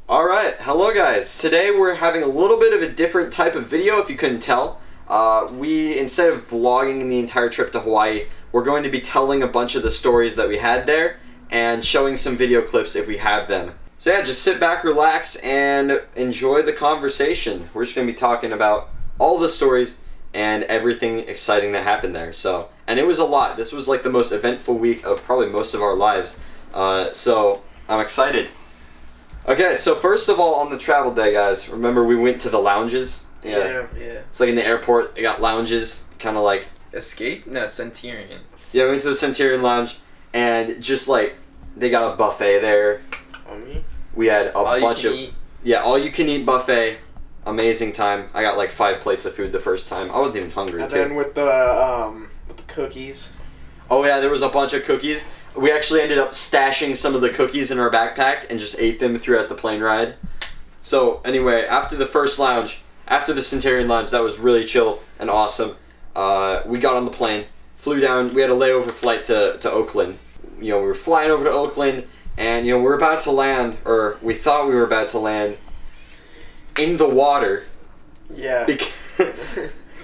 Alright, hello guys. Today we're having a little bit of a different type of video, if you couldn't tell. Instead of vlogging the entire trip to Hawaii, we're going to be telling a bunch of the stories that we had there and showing some video clips if we have them. So yeah, just sit back, relax, and enjoy the conversation. We're just going to be talking about all the stories and everything exciting that happened there. And it was a lot. This was like the most eventful week of probably most of our lives. So I'm excited. Okay, so first of all, on the travel day, guys, remember we went to the lounges? Yeah. It's like in the airport, they got lounges, kind of like... Escape? No, Centurion. Yeah, we went to the Centurion Lounge, and just like, they got a buffet there. We had a bunch of... Yeah, all-you-can-eat buffet. Amazing time. I got like 5 plates of food the first time. I wasn't even hungry, and too. And then with the cookies. Oh yeah, there was a bunch of cookies. We actually ended up stashing some of the cookies in our backpack and just ate them throughout the plane ride. So anyway, after the first lounge, after the Centurion Lounge, that was really chill and awesome. We got on the plane, flew down. We had a layover flight to Oakland. You know, we were flying over to Oakland, and you know, we were about to land, or we thought we were about to land in the water. Yeah. Because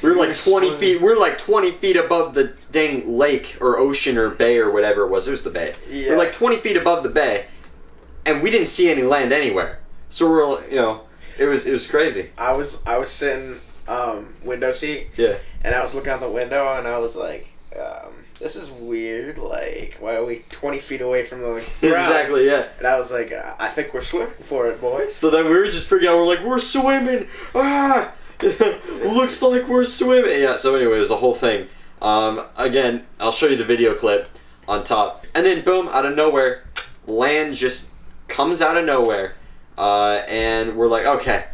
we were like 20 feet. We were like 20 feet above the dang lake or ocean or bay or whatever it was. It was the bay. Yeah. We were like 20 feet above the bay, and we didn't see any land anywhere. So we're, you know, it was crazy. I was sitting window seat. Yeah. And I was looking out the window and I was like, this is weird. Like, why are we 20 feet away from the ground? Exactly. Yeah. And I was like, I think we're swimming for it, boys. So then we were just freaking out. We're like, we're swimming. Ah. Looks like we're swimming. Yeah, so anyway, it was a whole thing. Again, I'll show you the video clip on top. And then boom, out of nowhere, land just comes out of nowhere. And we're like, okay,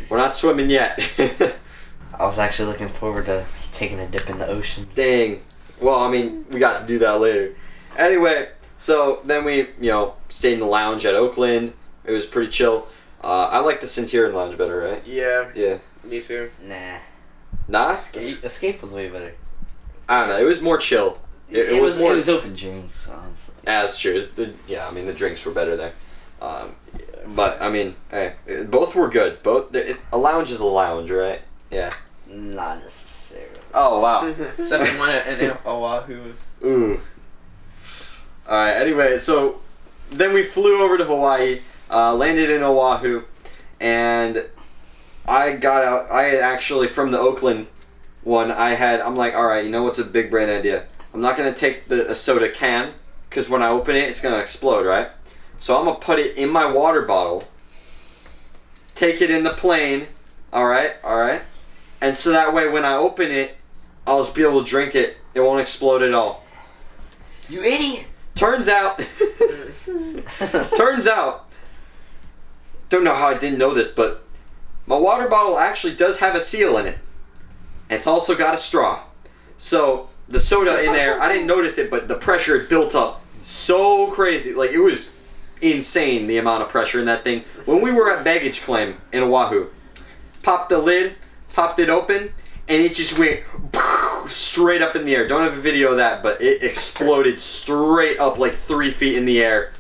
we're not swimming yet. I was actually looking forward to taking a dip in the ocean. Dang. Well, I mean, we got to do that later. Anyway, so then we, you know, stayed in the lounge at Oakland. It was pretty chill. I like the Centurion Lounge better, right? Yeah. Yeah. Me too. Nah? Escape was way better. I don't know. It was more chill. It was open drinks, honestly. Yeah, that's true. I mean, the drinks were better there. But, I mean, hey, both were good. A lounge is a lounge, right? Yeah. Not necessarily. Oh, wow. Except one in Oahu. Ooh. Alright, anyway, so then we flew over to Hawaii. Landed in Oahu, and I got out. I actually, from the Oakland one, I'm like, alright, you know what's a big brain idea? I'm not going to take a soda can, because when I open it, it's going to explode, right? So I'm going to put it in my water bottle, take it in the plane, alright, and so that way when I open it, I'll just be able to drink it. It won't explode at all. You idiot! Turns out, don't know how I didn't know this, but my water bottle actually does have a seal in it. And it's also got a straw. So the soda in there, I didn't notice it, but the pressure had built up so crazy. Like, it was insane, the amount of pressure in that thing. When we were at baggage claim in Oahu, popped the lid, popped it open, and it just went straight up in the air. Don't have a video of that, but it exploded straight up like 3 feet in the air.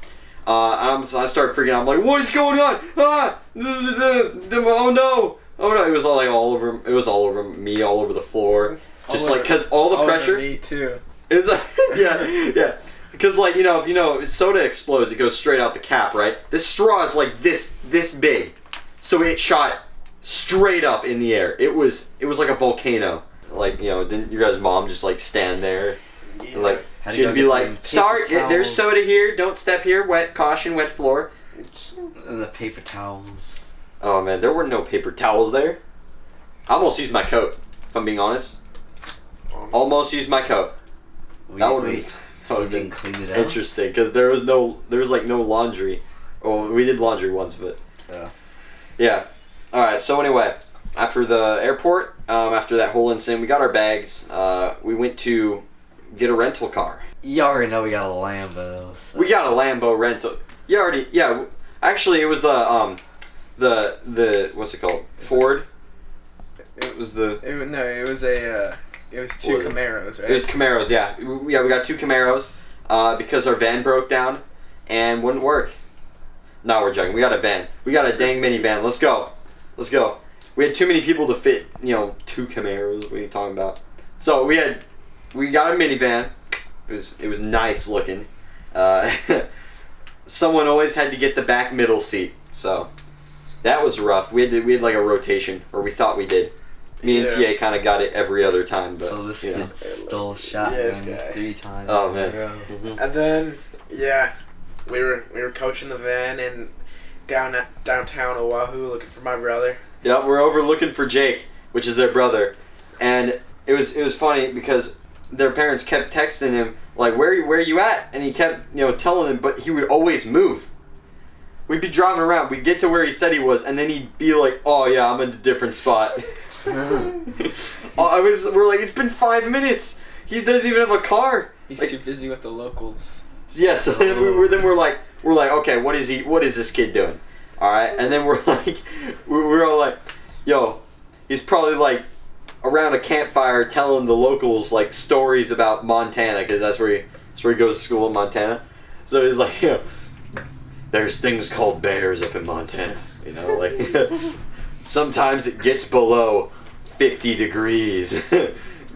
So I started freaking out. I'm like, what is going on? Ah! Oh no! Oh no! It was all over. It was all over me, all over the floor. Just like, cause all the pressure. Me too. It was like, yeah. Because like, you know, if you know, soda explodes, it goes straight out the cap, right? This straw is like this big, so it shot straight up in the air. It was like a volcano. Like, you know, didn't your guys' mom just like stand there, and, like? She'd be like, sorry, there's soda here, don't step here, caution, wet floor. And the paper towels. Oh man, there were no paper towels there. I almost used my coat, if I'm being honest. Almost used my coat. That would have been clean it out? interesting, because there was like no laundry. Oh, we did laundry once, but... Yeah. Alright, so anyway, after the airport, after that whole incident, we got our bags. We went to get a rental car. You already know we got a Lambo. So. We got a Lambo rental. Yeah. Actually, it was the what's it called? Ford. It was the. It was two Camaros, right? It was Camaros. Yeah. We got 2 Camaros because our van broke down and wouldn't work. No, we're joking. We got a van. We got a dang minivan. Let's go. Let's go. We had too many people to fit, 2 Camaros. What are you talking about? So we got a minivan. It was nice looking. Someone always had to get the back middle seat. So that was rough. We had like a rotation, or we thought we did. Me and TA kind of got it every other time. But, so this kid stole shotgun 3 times. Oh man. Mm-hmm. And then we were coaching the van in downtown Oahu looking for my brother. Yeah, we're over looking for Jake, which is their brother, and it was funny because their parents kept texting him like, where you at? And he kept telling them, but he would always move. We'd be driving around, we'd get to where he said he was, and then he'd be like, oh yeah, I'm in a different spot. We're like, it's been 5 minutes. He doesn't even have a car. He's like, too busy with the locals. Yeah, so then we're like, okay, what is this kid doing? All right, and then we're like, we're all like, yo, he's probably like around a campfire telling the locals like stories about Montana, because that's where he goes to school in Montana. So he's like, there's things called bears up in Montana, like sometimes it gets below 50 degrees,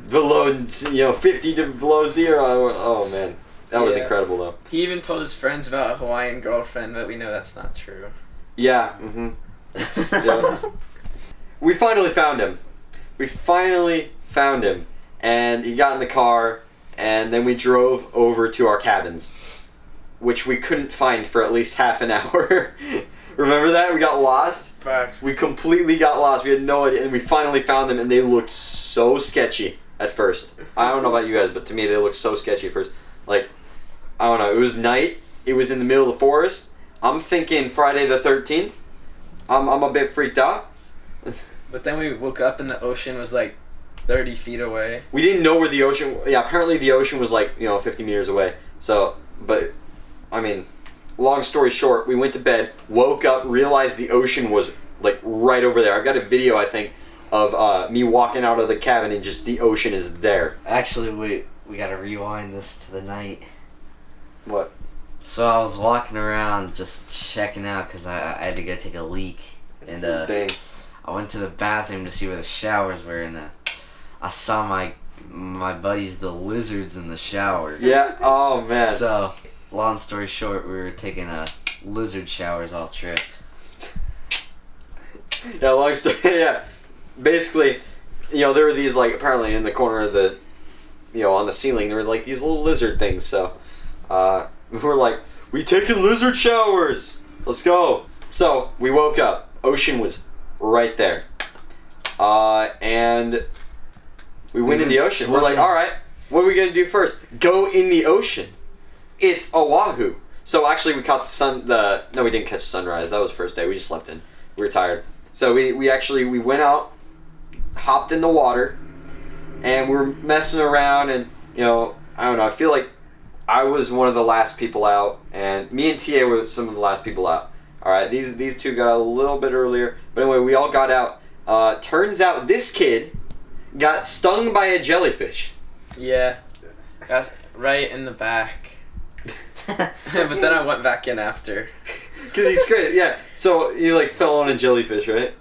below 50 to below 0. Oh man, that was incredible though. He even told his friends about a Hawaiian girlfriend, but we know that's not true. Yeah. Mm-hmm. Yeah. We finally found him, and he got in the car, and then we drove over to our cabins, which we couldn't find for at least half an hour. Remember that? We got lost. Facts. We completely got lost. We had no idea, and we finally found them, and they looked so sketchy at first. I don't know about you guys, but to me they looked so sketchy at first. Like, I don't know. It was night. It was in the middle of the forest. I'm thinking Friday the 13th. I'm a bit freaked out. But then we woke up and the ocean was like 30 feet away. We didn't know where the ocean... Yeah, apparently the ocean was like, 50 meters away. So, but, I mean, long story short, we went to bed, woke up, realized the ocean was like right over there. I've got a video, I think, of me walking out of the cabin and just the ocean is there. Actually, we gotta rewind this to the night. What? So I was walking around just checking out because I had to go take a leak, and Dang. I went to the bathroom to see where the showers were, and I saw my buddies, the lizards, in the shower. Yeah. Oh man. So, long story short, we were taking lizard showers all trip. Yeah. Long story. Yeah. Basically, there were these like apparently in the corner of the, on the ceiling there were like these little lizard things. So, we were like, we taking lizard showers. Let's go. So we woke up. Ocean was right there. And we went in the ocean. We're like, all right, what are we gonna do first? Go in the ocean. It's Oahu. So actually, we caught no, we didn't catch sunrise. That was the first day. We just slept in. We were tired. So we went out, hopped in the water, and we were messing around. And I don't know. I feel like I was one of the last people out, and me and TA were some of the last people out. All right, these two got a little bit earlier, but anyway, we all got out. Turns out this kid got stung by a jellyfish. Yeah, that's right in the back. But then I went back in after. Cause he's great, yeah. So he like fell on a jellyfish, right?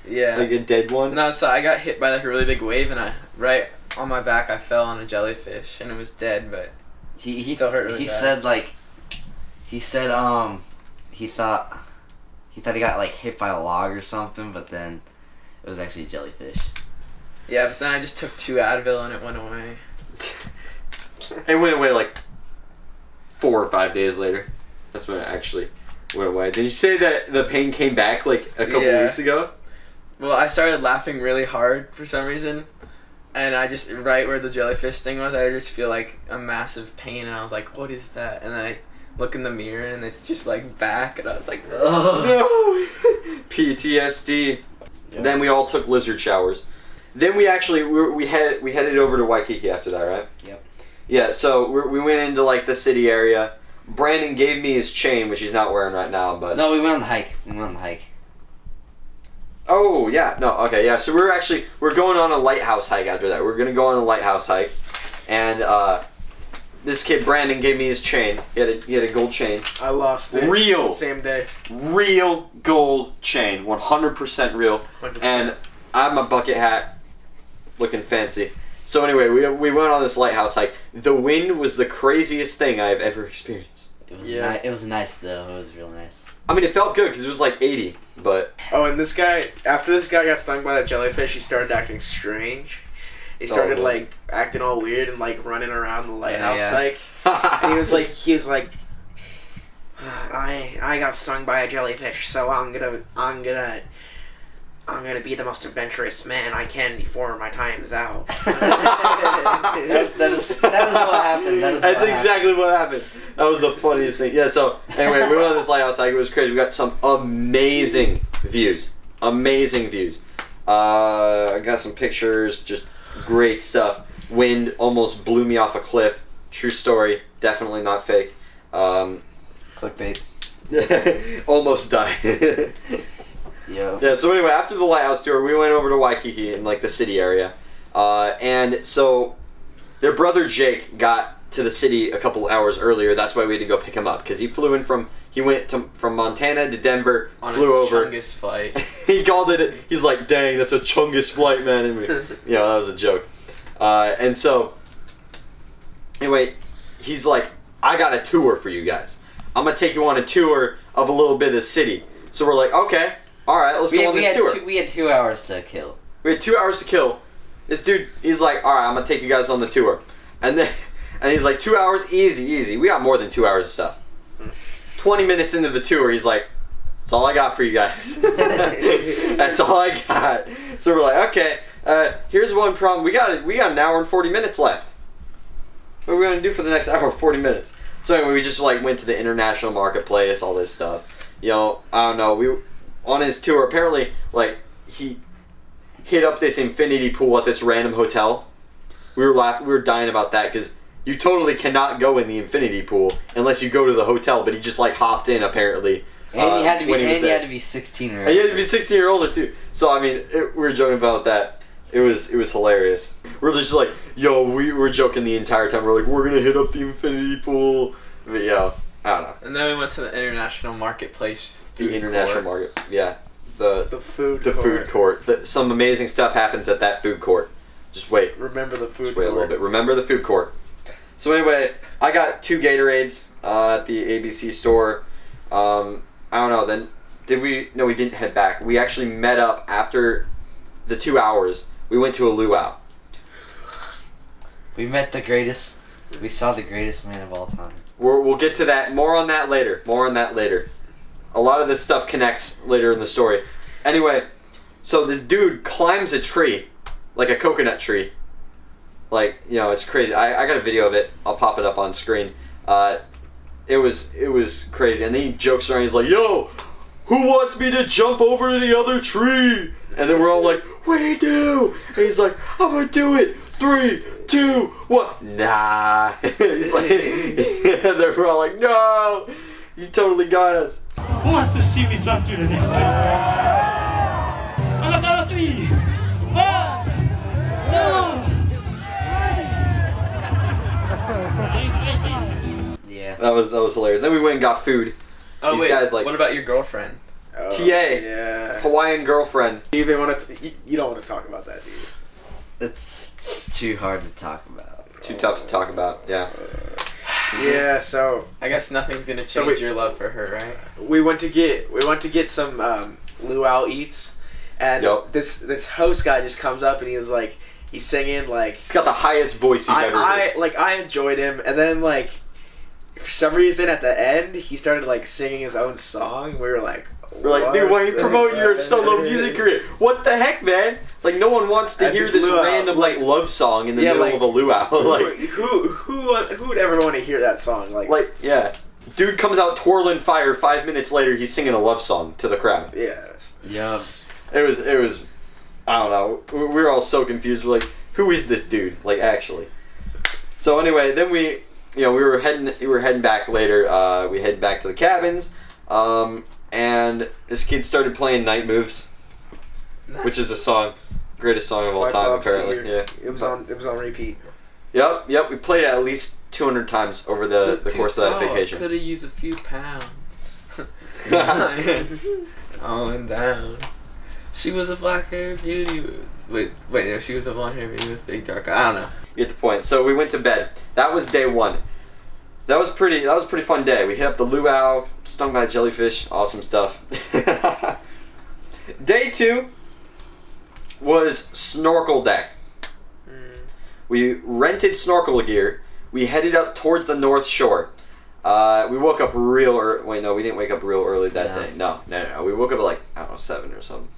Yeah. Like a dead one. No, so I got hit by like a really big wave, and right on my back I fell on a jellyfish, and it was dead, but He still hurt really he bad. he thought he got like hit by a log or something, but then it was actually a jellyfish. Yeah, but then I just took 2 Advil and it went away. It went away like 4 or 5 days later. That's when it actually went away. Did you say that the pain came back like a couple weeks ago? Well, I started laughing really hard for some reason, and I just, right where the jellyfish sting was, I just feel like a massive pain, and I was like, what is that? And then I look in the mirror, and it's just like back, and I was like, oh no! PTSD. Yep. Then we all took lizard showers. Then we actually, we headed over to Waikiki after that, right? Yep. Yeah, so we went into like the city area. Brandon gave me his chain, which he's not wearing right now, but... No, we went on the hike. Oh, yeah. No, okay, yeah. So we're going on a lighthouse hike after that. We're going to go on a lighthouse hike. And this kid Brandon gave me his chain. He had a gold chain. I lost it. Real. Same day. Real gold chain. 100% real. 100%. And I'm a bucket hat looking fancy. So anyway, we went on this lighthouse hike. The wind was the craziest thing I've ever experienced. It was Yeah. it was nice though. It was real nice. I mean, it felt good because it was like 80, but... Oh, and this guy, after this guy got stung by that jellyfish, he started acting strange. He started Oh. like acting all weird and like running around the lighthouse yeah. like. And he was like, I got stung by a jellyfish, so I'm gonna be the most adventurous man I can before my time is out. that is what happened. That's exactly what happened. That was the funniest thing. Yeah, so anyway, we went on this lighthouse hike. It was crazy. We got some amazing views. Amazing views. I got some pictures. Just great stuff. Wind almost blew me off a cliff. True story. Definitely not fake. Clickbait. Almost died. Yo. Yeah, so anyway, after the lighthouse tour, we went over to Waikiki in like the city area. And so their brother Jake got to the city a couple hours earlier. That's why we had to go pick him up because he went from Montana to Denver, On flew a over. Chungus flight. He called it. He's like, "Dang, that's a Chungus flight, man." And that was a joke. And so anyway, he's like, "I got a tour for you guys. I'm gonna take you on a tour of a little bit of the city." So we're like, "Okay, all right, let's go on this tour." We had 2 hours to kill. We had 2 hours to kill. This dude, he's like, "All right, I'm gonna take you guys on the tour," and he's like, 2 hours, easy. We got more than 2 hours of stuff. 20 minutes into the tour, he's like, "That's all I got for you guys." That's all I got. So we're like, "Okay, here's one problem. We got an hour and 40 minutes left. What are we gonna do for the next hour and 40 minutes?" So anyway, we just like went to the international marketplace, all this stuff. You know, I don't know. We on his tour apparently like he hit up this infinity pool at this random hotel. We were dying about that because you totally cannot go in the infinity pool unless you go to the hotel. But he just like hopped in apparently. And he had to be. when And he there. had to be 16 or. And he had to be 16 or older too. So I mean, we were joking about that. It was hilarious. We're just like, yo, we were joking the entire time. We're like, we're gonna hit up the infinity pool. But yo, I don't know. And then we went to the international marketplace. The international market, yeah. The food court. Some amazing stuff happens at that food court. Just wait. Remember the food Just wait court. a little bit. Remember the food court. So anyway, I got 2 Gatorades at the ABC store. I don't know. Then did we? No, we didn't head back. We actually met up after the 2 hours. We went to a luau. We met the greatest. We saw the greatest man of all time. We'll get to that. More on that later. A lot of this stuff connects later in the story. Anyway, so this dude climbs a tree, like a coconut tree. Like, you know, it's crazy. I got a video of it. I'll pop it up on screen. It was crazy. And then he jokes around. He's like, "Yo, who wants me to jump over to the other tree?" And then we're all like, "We do." And he's like, "I'm gonna do it. 3, 2, 1. Nah." He's like, and then we're all like, "No, you totally got us." Who wants to see me jump to the next one? On the count of 3, 1, 2. Yeah. That was hilarious. Then we went and got food. Oh These wait, guys, like- what about your girlfriend? Oh, TA. Yeah. Hawaiian girlfriend. You even want to? You don't want to talk about that, do you? It's too hard to talk about. Too tough to talk about. Yeah. Yeah. So I guess nothing's gonna change So we- your love for her, right? we went to get some luau eats, and Yup. this host guy just comes up and he's singing like He's got the highest voice you've ever heard. I enjoyed him, and then like for some reason at the end he started like singing his own song. We were like, We're like, "Dude, why are you promoting your solo music career? What the heck, man? Like, no one wants to At hear this this luau, random like love song in the Yeah, middle like- of a luau." like, who would ever want to hear that song? Like yeah. Dude comes out twirling fire. 5 minutes later, he's singing a love song to the crowd. yeah. Yeah. It was. I don't know. We were all so confused. We're like, who is this dude? Like, actually. So anyway, then we were heading back later. We headed back to the cabins, and this kid started playing Night Moves, which is a song, greatest song of all By time Bob apparently. Seger. Yeah. It was on repeat. Yep. We played it at least 200 times over the course of that vacation. Could have used a few pounds. On down. She was a black-haired beauty. Wait, no, she was a blonde-haired beauty with big dark. I don't know. You get the point. So we went to bed. That was day 1. That was a pretty fun day. We hit up the luau, stung by a jellyfish, awesome stuff. Day 2 was snorkel deck. We rented snorkel gear. We headed up towards the North Shore. We woke up real early. Wait, no, we didn't wake up real early that day. No. We woke up at like, I don't know, 7 or something.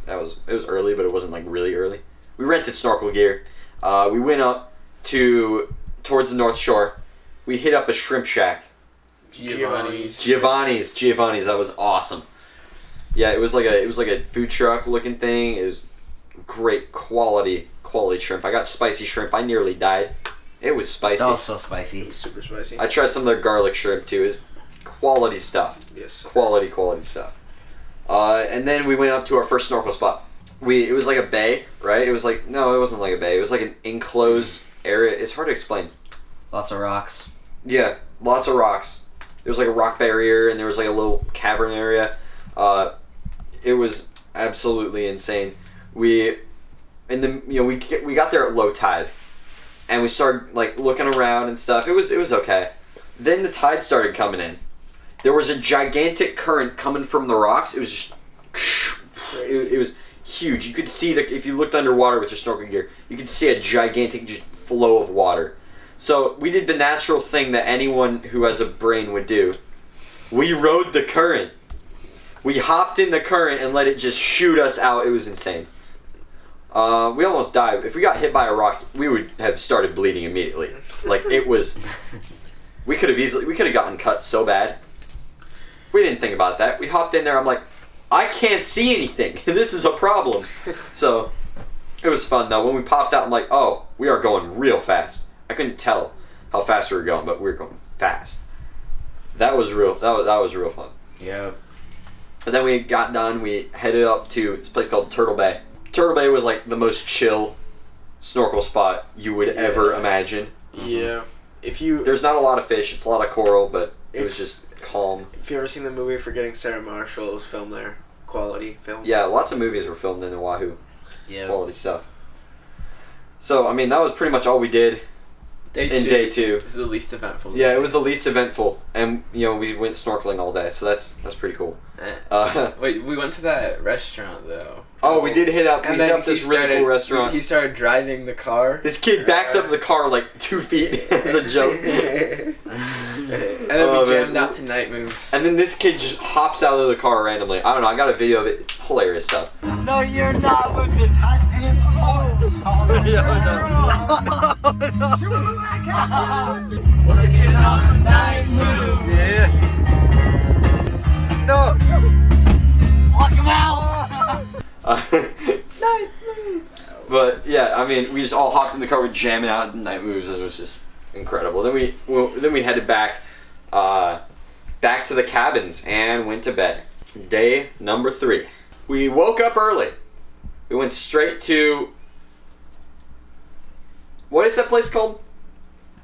It was early, but it wasn't like really early. We rented snorkel gear. We went up towards the North Shore. We hit up a shrimp shack. Giovanni's. That was awesome. Yeah, it was like a food truck looking thing. It was great quality shrimp. I got spicy shrimp. I nearly died. It was spicy. That was so spicy. It was super spicy. I tried some of their garlic shrimp too. It was quality stuff. Yes. Quality stuff. And then we went up to our first snorkel spot. It was like a bay, right? It wasn't like a bay. It was like an enclosed area. It's hard to explain. Lots of rocks. Yeah, lots of rocks. There was like a rock barrier, and there was like a little cavern area. It was absolutely insane. We got there at low tide, and we started like looking around and stuff. It was okay. Then the tide started coming in. There was a gigantic current coming from the rocks. It was just, it was huge. You could see if you looked underwater with your snorkeling gear, you could see a gigantic just flow of water. So we did the natural thing that anyone who has a brain would do. We rode the current. We hopped in the current and let it just shoot us out. It was insane. We almost died. If we got hit by a rock, we would have started bleeding immediately. Like it was. We could have gotten cut so bad. We didn't think about that. We hopped in there. I'm like, I can't see anything. This is a problem. So it was fun though. When we popped out, I'm like, oh, we are going real fast. I couldn't tell how fast we were going, but we were going fast. That was real. That was real fun. Yeah. And then we got done. We headed up to this place called Turtle Bay. Turtle Bay was like the most chill snorkel spot you would ever imagine. Yeah. There's not a lot of fish. It's a lot of coral, but it was just calm. If you ever seen the movie Forgetting Sarah Marshall, it was filmed there. Quality film. Yeah, lots of movies were filmed in Oahu. Yeah. Quality stuff. So I mean, that was pretty much all we did. Day 2. This is the least eventful. Yeah, it was the least eventful, and we went snorkeling all day, so that's pretty cool. Wait, we went to that restaurant though. Oh, we did hit up this really cool restaurant. He started driving the car. This kid backed up the car like 2 feet as a joke. And then we jammed out to Night Moves. And then this kid just hops out of the car randomly. I don't know, I got a video of it. Hilarious stuff. No, you're not with the tight pants clothes. Working on the night move. Yeah. No. Lock him out. Night Moves. But yeah, I mean, we just all hopped in the car, we're jamming out Night Moves, and it was just incredible. Then we headed back to the cabins and went to bed. Day number 3. We woke up early. We went straight to, what is that place called?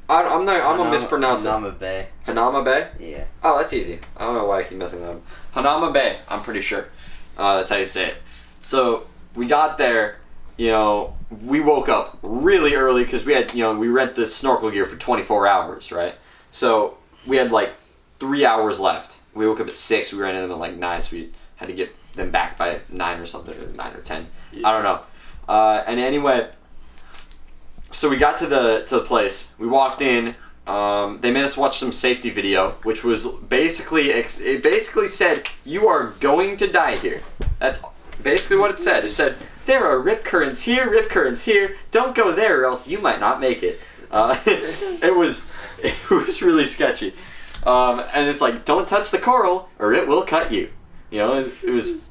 I'm gonna mispronounce it. Hanama Bay. Hanama Bay? Yeah. Oh, that's easy. I don't know why I keep messing that up. Hanama Bay, I'm pretty sure. That's how you say it. So we got there, we woke up really early because we had, we rent the snorkel gear for 24 hours, right? So we had like 3 hours left. We woke up at 6, we rented them at like 9, so we had to get them back by 9 or something, or 9 or 10. Yeah. I don't know. And anyway, so we got to the place. We walked in. They made us watch some safety video, which was basically it basically said, you are going to die here. That's basically what it said. It said, there are rip currents here. Don't go there or else you might not make it. It was really sketchy. And it's like, don't touch the coral or it will cut you. It was.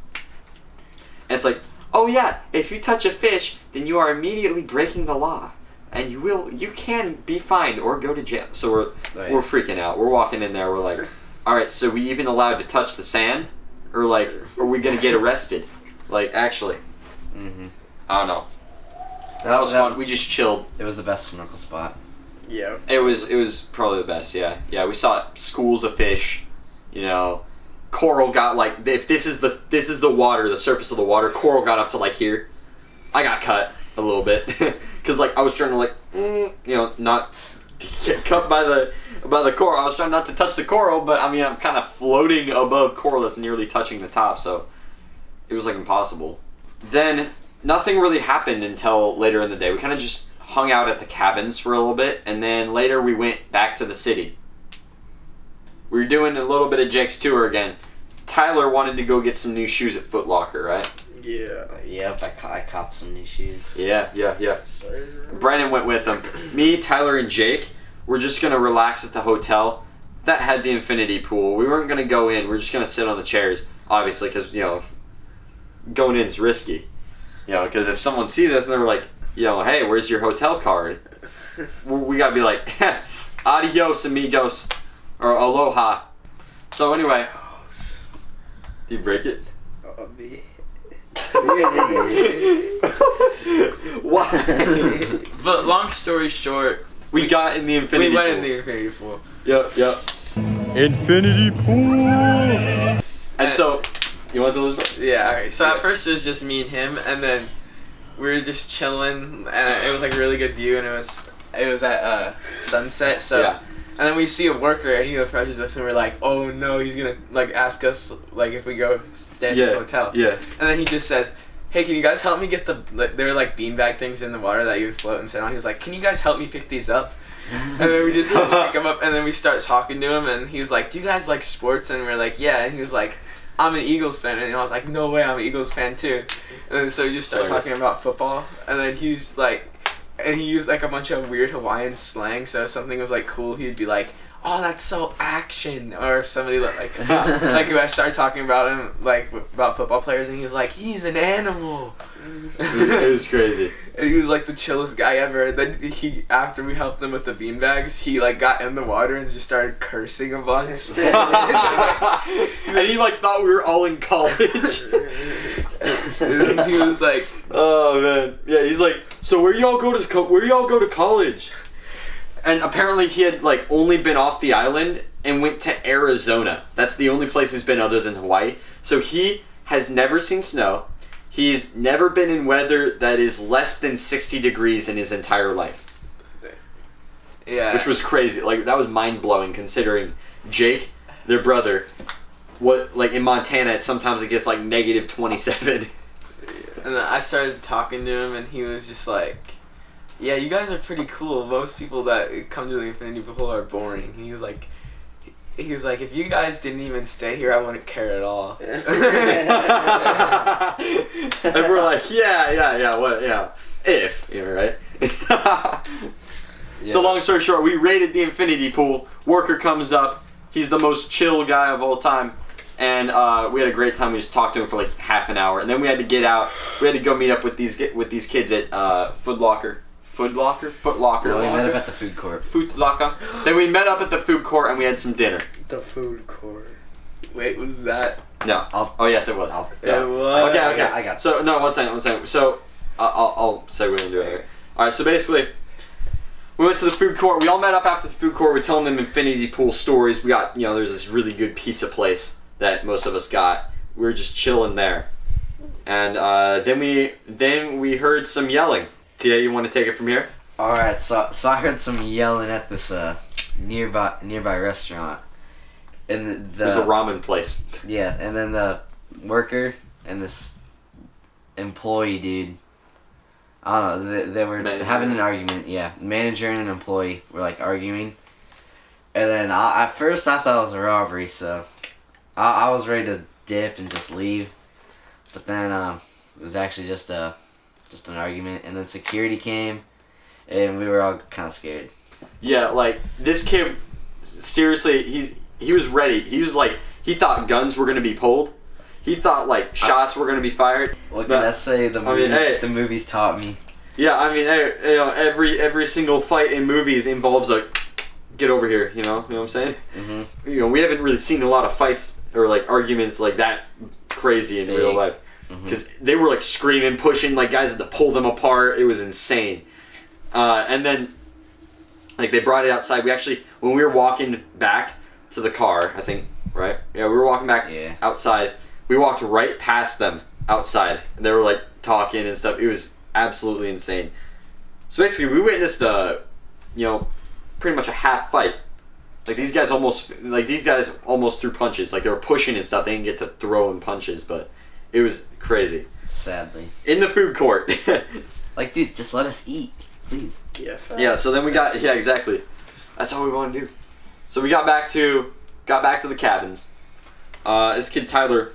And it's like, oh yeah, if you touch a fish, then you are immediately breaking the law, and you can be fined or go to jail. So we're freaking out. We're walking in there. We're like, all right, so we even allowed to touch the sand, or like, are we gonna get arrested? Like actually, I don't know. That was fun. We just chilled. It was the best snorkel spot. Yeah. It was probably the best. Yeah. Yeah. We saw schools of fish. You know, coral got like, if this is the water, the surface of the water, coral got up to like here. I got cut a little bit because like I was trying to like not get cut by the coral. I was trying not to touch the coral, but I mean I'm kind of floating above coral that's nearly touching the top, so it was like impossible. Then nothing really happened until later in the day. We kind of just hung out at the cabins for a little bit, and then later we went back to the city. We were doing a little bit of Jake's tour again. Tyler wanted to go get some new shoes at Foot Locker, right? Yeah. Yep, I copped some new shoes. Yeah. Sir. Brandon went with him. Me, Tyler, and Jake were just going to relax at the hotel that had the infinity pool. We weren't going to go in. We were just going to sit on the chairs, obviously, because, going in is risky. Because if someone sees us and they're like, hey, where's your hotel card? We got to be like, adios, amigos, or aloha. So anyway, do you break it? Oh, me. Why? But long story short, We got in the infinity we went pool. in the infinity pool. Yep. Infinity pool. And so, you want to lose? Yeah, alright. So at first it was just me and him, and then we were just chilling, and it was like a really good view, and it was at sunset. So, Yeah. and then we see a worker, and he approaches us, and we're like, oh no, he's gonna like ask us like if we go stay at this hotel. Yeah. And then he just says, hey, can you guys help me get there were like beanbag things in the water that you would float and sit on. He was like, can you guys help me pick these up? And then we just helped him pick them up, and then we start talking to him, and he was like, do you guys like sports? And we're like, yeah. And he was like, I'm an Eagles fan. And I was like, no way, I'm an Eagles fan too. And then so we just started talking about football, and then he's like, and he used like a bunch of weird Hawaiian slang, so if something was like cool, he'd be like, oh, that's so action. Or if somebody like if I started talking about him, like about football players, and he was like, he's an animal. It was crazy. And he was like the chillest guy ever. Then after we helped him with the beanbags, he like got in the water and just started cursing a bunch. And he like thought we were all in college. And he was like, oh man, yeah. He's like, so where y'all go to college? And apparently he had like only been off the island and went to Arizona. That's the only place he's been other than Hawaii. So he has never seen snow. He's never been in weather that is less than 60 degrees in his entire life. yeah. Which was crazy. Like, that was mind-blowing considering Jake, their brother, in Montana, sometimes it gets like negative 27. And then I started talking to him, and he was just like, yeah, you guys are pretty cool. Most people that come to the infinity pool are boring. He was like, if you guys didn't even stay here, I wouldn't care at all. And we're like, yeah, if, right? So long story short, we raided the infinity pool. Worker comes up. He's the most chill guy of all time. And we had a great time. We just talked to him for like half an hour. And then we had to get out. We had to go meet up with these kids at Foot Locker. No, we met up at the food court. Food Locker. Then we met up at the food court and we had some dinner. The food court. Wait, was that? No. Oh yes, it was. Yeah. It was. Okay. I got So this. no, one second. So I'll segue into it. All right. So basically, we went to the food court. We all met up after the food court. We're telling them infinity pool stories. We got there's this really good pizza place that most of us got. We were just chilling there, and then we heard some yelling. Tia, you want to take it from here? All right, so I heard some yelling at this nearby restaurant, and It was a ramen place. yeah, and then the worker and this employee dude, I don't know, they were Manager. having an argument. Yeah, manager and an employee were like arguing, and then at first I thought it was a robbery, so I was ready to dip and just leave, but then it was actually just an argument, and then security came, and we were all kind of scared. Yeah, like this kid, seriously, he was ready. He was like, he thought guns were gonna be pulled. He thought like shots were gonna be fired. What But- can I say? The movies taught me. Yeah, I mean, hey, every single fight in movies involves a get over here. You know what I'm saying? Mm-hmm. We haven't really seen a lot of fights or like arguments like that crazy in real life. because they were like screaming, pushing, like guys had to pull them apart. It was insane. And then like they brought it outside. We actually, when we were walking back to the car, I think, right? Yeah, we were walking back outside. We walked right past them outside. They were like talking and stuff. It was absolutely insane. So basically, we witnessed pretty much a half fight. Like these guys almost threw punches. Like they were pushing and stuff. They didn't get to throw in punches, but it was crazy. Sadly. In the food court. Like, dude, just let us eat, please. Yeah. So then we got exactly. That's all we want to do. So we got back to the cabins. This kid Tyler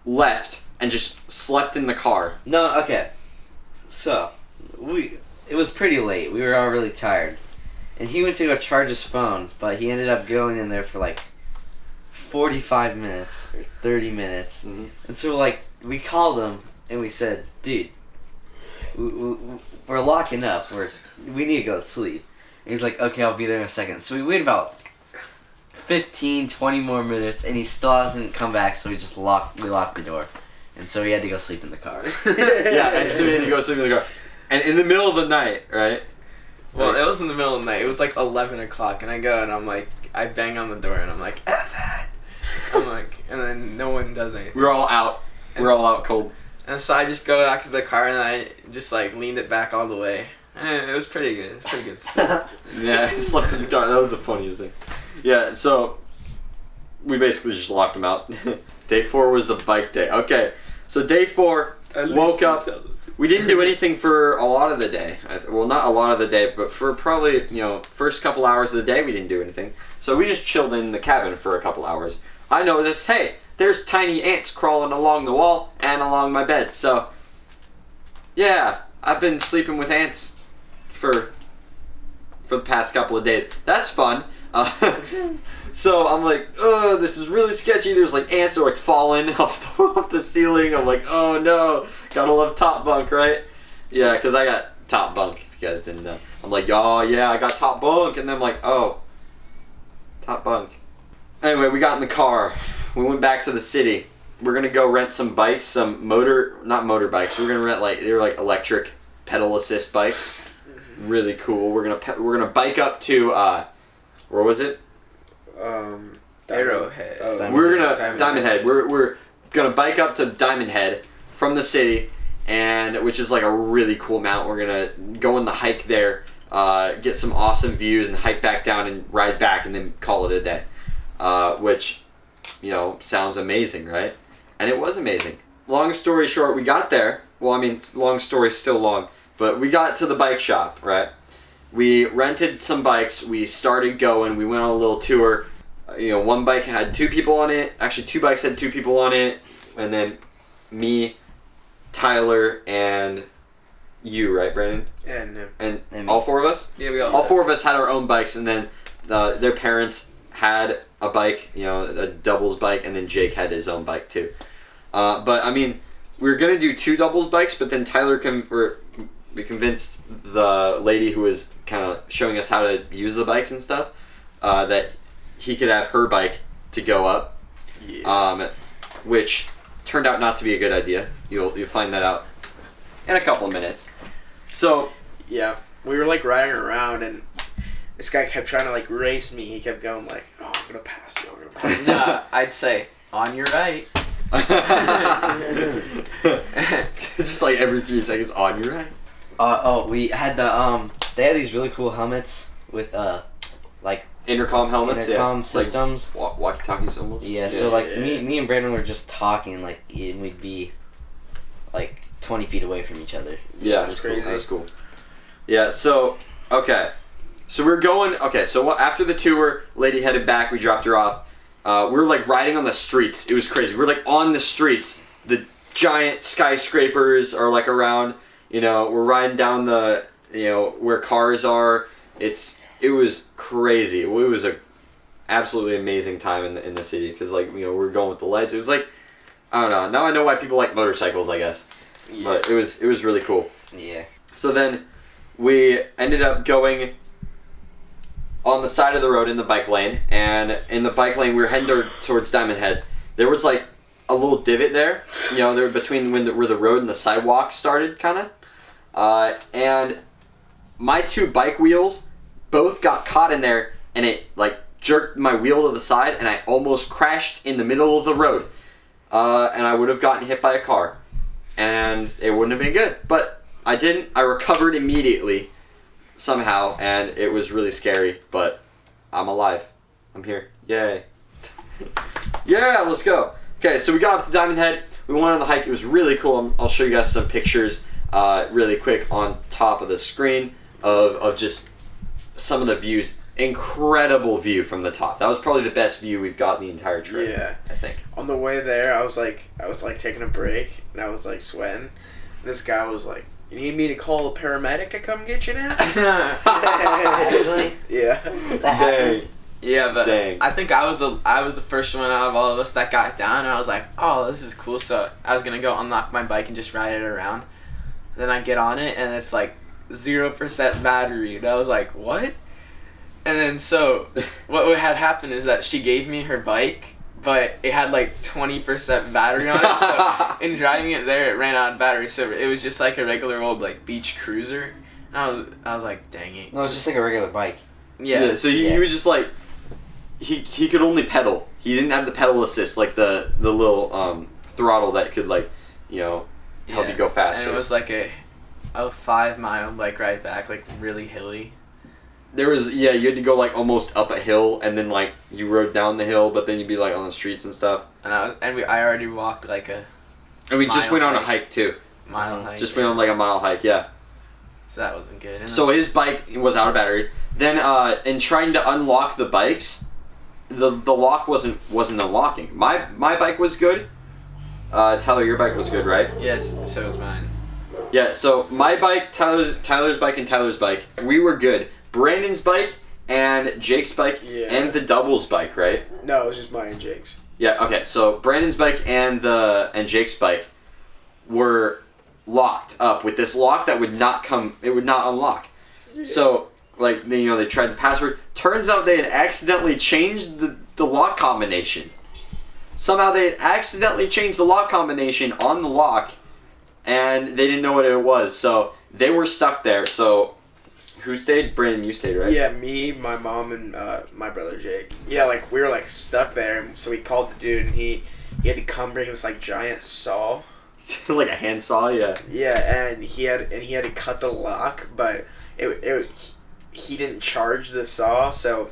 left and just slept in the car. No, okay. So, it was pretty late. We were all really tired. And he went to go charge his phone, but he ended up going in there for like 45 minutes or 30 minutes. Mm-hmm. And so like we called him and we said, dude, we're locking up. We need to go to sleep. And he's like, okay, I'll be there in a second. So we waited about 15, 20 more minutes and he still hasn't come back, so we locked the door. And so he had to go sleep in the car. Yeah, and so he had to go sleep in the car. And in the middle of the night, right? Well, it was in the middle of the night. It was like 11 o'clock, and I go and I'm like, I bang on the door, and I'm like, Evan! I'm like, and then no one does anything. We're all out. We're all out cold. And so I just go back to the car, and I just like leaned it back all the way. And it was pretty good. It's pretty good stuff. Yeah, I slept in the car. That was the funniest thing. Yeah, so we basically just locked him out. Day 4 was the bike day. Okay, so day 4, woke up. We didn't do anything for a lot of the day. Well, not a lot of the day, but for probably, first couple hours of the day, we didn't do anything. So we just chilled in the cabin for a couple hours. I noticed, hey, there's tiny ants crawling along the wall and along my bed. So, yeah, I've been sleeping with ants for the past couple of days. That's fun. So I'm like, oh, this is really sketchy. There's like ants are like falling off the ceiling. I'm like, oh no, gotta love top bunk, right? Yeah, because I got top bunk, if you guys didn't know. I'm like, oh yeah, I got top bunk, and then I'm like, oh, top bunk. Anyway, we got in the car. We went back to the city. We're gonna go rent some bikes, not motorbikes. We're gonna rent they were like electric pedal assist bikes. Really cool. We're gonna bike up to where was it? Arrowhead. We're gonna Diamond Head. We're gonna bike up to Diamond Head from the city, and which is like a really cool mountain. We're gonna go on the hike there, get some awesome views, and hike back down and ride back, and then call it a day. Which, sounds amazing, right? And it was amazing. Long story short, we got there. Well, I mean, long story still long, but we got to the bike shop, right? We rented some bikes. We started going. We went on a little tour. One bike had 2 people on it. Actually, 2 bikes had 2 people on it. And then me, Tyler, and you, right, Brandon? And all 4 of us? Yeah, we all 4 of us had our own bikes, and then their parents had a bike, a doubles bike, and then Jake had his own bike too. But I mean, we were gonna do 2 doubles bikes, but then we convinced the lady who was kind of showing us how to use the bikes and stuff that he could have her bike to go up, which turned out not to be a good idea. You'll find that out in a couple of minutes. So yeah, we were like riding around, and this guy kept trying to like race me. He kept going like, "Oh, I'm gonna pass you. I'm gonna pass you." Nah, I'd say on your right. Just like every 3 seconds, on your right. We had they had these really cool helmets with like intercom helmets, intercom systems, like walkie-talkies almost. Yeah, so me and Brandon were just talking and we'd be like 20 feet away from each other. Yeah, it was crazy. Cool. That was cool. Yeah, so okay, so we're going. Okay, so after the tour, lady headed back. We dropped her off. We were like riding on the streets. It was crazy. We were like on the streets. The giant skyscrapers are like around. We're riding down the where cars are. It was crazy. It was a absolutely amazing time in the city because we were going with the lights. It was like, I don't know. Now I know why people like motorcycles, I guess. Yeah. But it was really cool. Yeah. So then we ended up going on the side of the road in the bike lane, and in the bike lane we were heading towards Diamond Head. There was like a little divot there. You know, there between where the road and the sidewalk started, kind of. And my 2 bike wheels both got caught in there, and it like jerked my wheel to the side, and I almost crashed in the middle of the road. And I would have gotten hit by a car, and it wouldn't have been good. But I didn't. I recovered immediately, somehow, and it was really scary. But I'm alive. I'm here. Yay. Yeah, let's go. Okay, so we got up to Diamond Head. We went on the hike. It was really cool. I'll show you guys some pictures really quick on top of the screen of just some of the views. Incredible view from the top. That was probably the best view we've got the entire trip. Yeah. I think. On the way there, I was like taking a break, and I was like sweating. This guy was like, "You need me to call a paramedic to come get you now?" Actually, Yeah. Dang. Yeah, but Dang. I think I was the first one out of all of us that got down, and I was like, oh, this is cool. So I was gonna go unlock my bike and just ride it around. Then I get on it, and it's like 0% battery, and I was like, what? And then so what had happened is that she gave me her bike, but it had like 20% battery on it. So in driving it there, it ran out of battery. So it was just like a regular old like beach cruiser. And I was like, dang it. no, it's just like a regular bike. Yeah. So he was just like, he could only pedal. He didn't have the pedal assist, like the little throttle that could like, you know, help you go faster. And it was like a 5-mile bike ride back, like really hilly. There was, you had to go like almost up a hill, and then like you rode down the hill, but then you'd be like on the streets and stuff. And I already walked like a And we just mile went on a hike. hike too. mile hike. Just went on like a mile hike, yeah. So that wasn't good. And So his bike was out of battery. Then in trying to unlock the bikes, the lock wasn't unlocking. My bike was good. Tyler, your bike was good, right? yes, so was mine. Yeah, so my bike, Tyler's bike, and Tyler's bike, we were good. Brandon's bike and Jake's bike and the doubles bike, right? No, it was just mine and Jake's. Yeah, okay. So Brandon's bike and Jake's bike were locked up with this lock that would not unlock. Yeah. So like they tried the password. Turns out they had accidentally changed the lock combination. Somehow they had accidentally changed the lock combination on the lock, and they didn't know what it was. So they were stuck there. So who stayed? Brandon, you stayed, right? Yeah, me, my mom, and my brother Jake. Yeah, like we were like stuck there, so we called the dude, and he had to come bring this like giant saw. Like a handsaw, yeah. Yeah, and he had to cut the lock, but he didn't charge the saw, so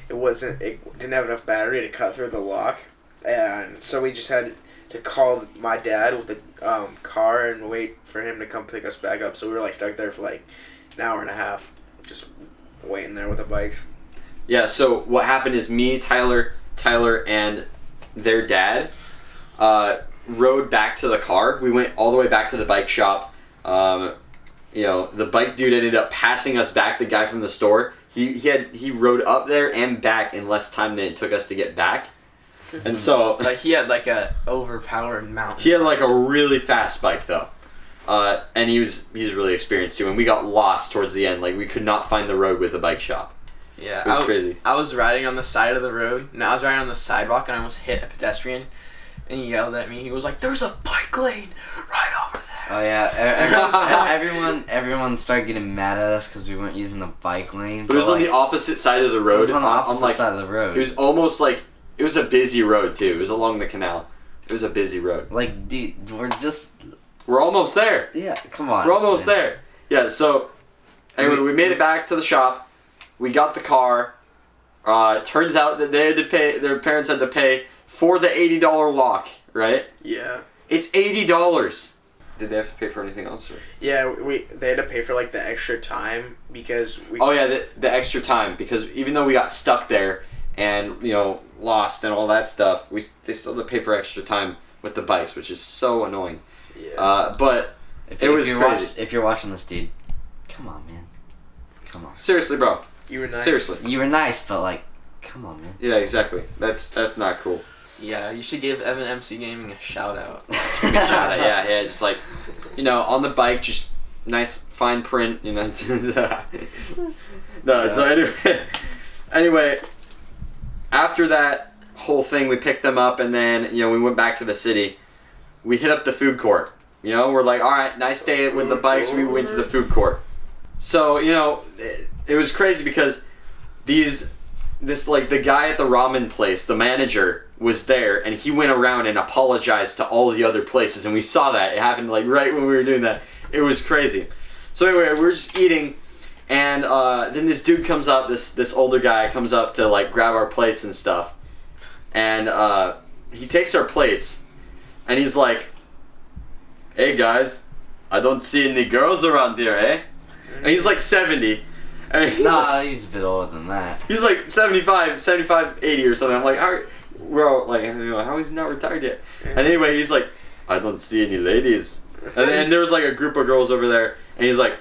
it didn't have enough battery to cut through the lock, and so we just had to call my dad with the car and wait for him to come pick us back up. So we were like stuck there for like an hour and a half, just waiting there with the bikes. Yeah, so what happened is me, Tyler, and their dad rode back to the car. We went all the way back to the bike shop. The bike dude ended up passing us back, the guy from the store. He rode up there and back in less time than it took us to get back. And so like he had like a overpowered mountain. He had like a really fast bike though. And he's really experienced too, and we got lost towards the end. Like we could not find the road with the bike shop. Yeah, it was crazy. I was riding on the side of the road, and I was riding on the sidewalk, and I almost hit a pedestrian, and he yelled at me. He was like, "There's a bike lane right over there." Oh yeah, everyone started getting mad at us because we weren't using the bike lane. But it was on the opposite side of the road. It was on the opposite side of the road. It was almost like it was a busy road too. It was along the canal. It was a busy road. Like, dude, we're almost there. Yeah, come on. We're almost there. Yeah, so anyway, we made it back to the shop. We got the car. Turns out that they had to pay. Their parents had to pay for the $80 lock. Right? Yeah. It's $80. Did they have to pay for anything else? Or? Yeah, they had to pay for like the extra time because we. Oh yeah, the extra time, because even though we got stuck there and lost and all that stuff, they still had to pay for extra time with the bikes, which is so annoying. Yeah. But it was crazy. If you're watching this, dude, come on, man. Come on. Seriously, bro. You were nice. Seriously. You were nice, but like, come on, man. Yeah, exactly. That's not cool. Yeah, you should give EvanMCGaming a shout out. Shout out, yeah, just like, on the bike, just nice fine print, No, so anyway, after that, whole thing, we picked them up, and then we went back to the city. We hit up the food court. We're like, all right, nice day with the bikes. We went to the food court. So it was crazy because the guy at the ramen place, the manager, was there, and he went around and apologized to all of the other places, and we saw that. It happened like right when we were doing that. It was crazy. So anyway, we were just eating, and then this dude comes up, this older guy comes up to like grab our plates and stuff, and he takes our plates, and he's like, "Hey guys, I don't see any girls around here, eh?" And he's like 70. Nah, he's a bit older than that. He's like 75, 80 or something. I'm like, we're all like, how is he not retired yet? And anyway, he's like, "I don't see any ladies." And then there was like a group of girls over there, and he's like,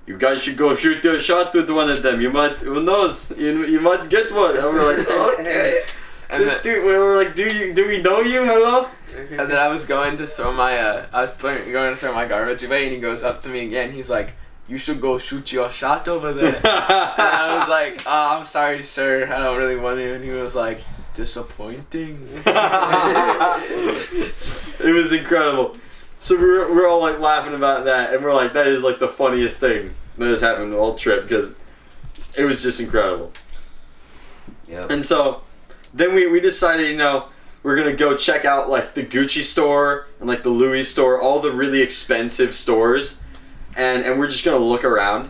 "You guys should go shoot your shot with one of them. You might, who knows, you might get one." And we're like, okay. And This dude, we were like, do we know you? Hello? And then I was going to throw my garbage away, and he goes up to me again. He's like, "You should go shoot your shot over there." And I was like, "I'm sorry, sir. I don't really want to." And he was like, "Disappointing." It was incredible. So we're all like laughing about that, and we're like, that is like the funniest thing that has happened the whole trip, because it was just incredible. Yep. And so then we decided, we're gonna go check out like the Gucci store and like the Louis store, all the really expensive stores, and we're just gonna look around.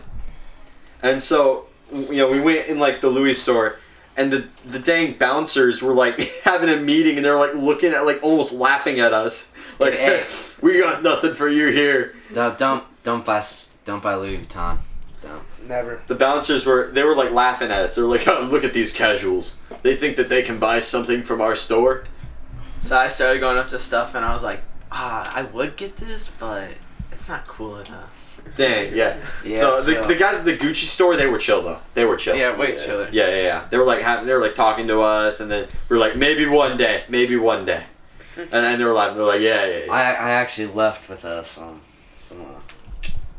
And so we went in like the Louis store, and the dang bouncers were like having a meeting, and they're like looking at, like almost laughing at us, like, Hey. "We got nothing for you here." Don't buy Louis Vuitton. Don't. Never. The bouncers were like laughing at us. They were like, "Oh, look at these casuals. They think that they can buy something from our store." So I started going up to stuff, and I was like, I would get this, but it's not cool enough. Dang, yeah. Yeah, so so- the guys at the Gucci store, they were chill though. They were chill. Yeah, way chiller. Yeah. They were like talking to us, and then we were like, maybe one day. And then they were laughing. They're like, yeah. I actually left with some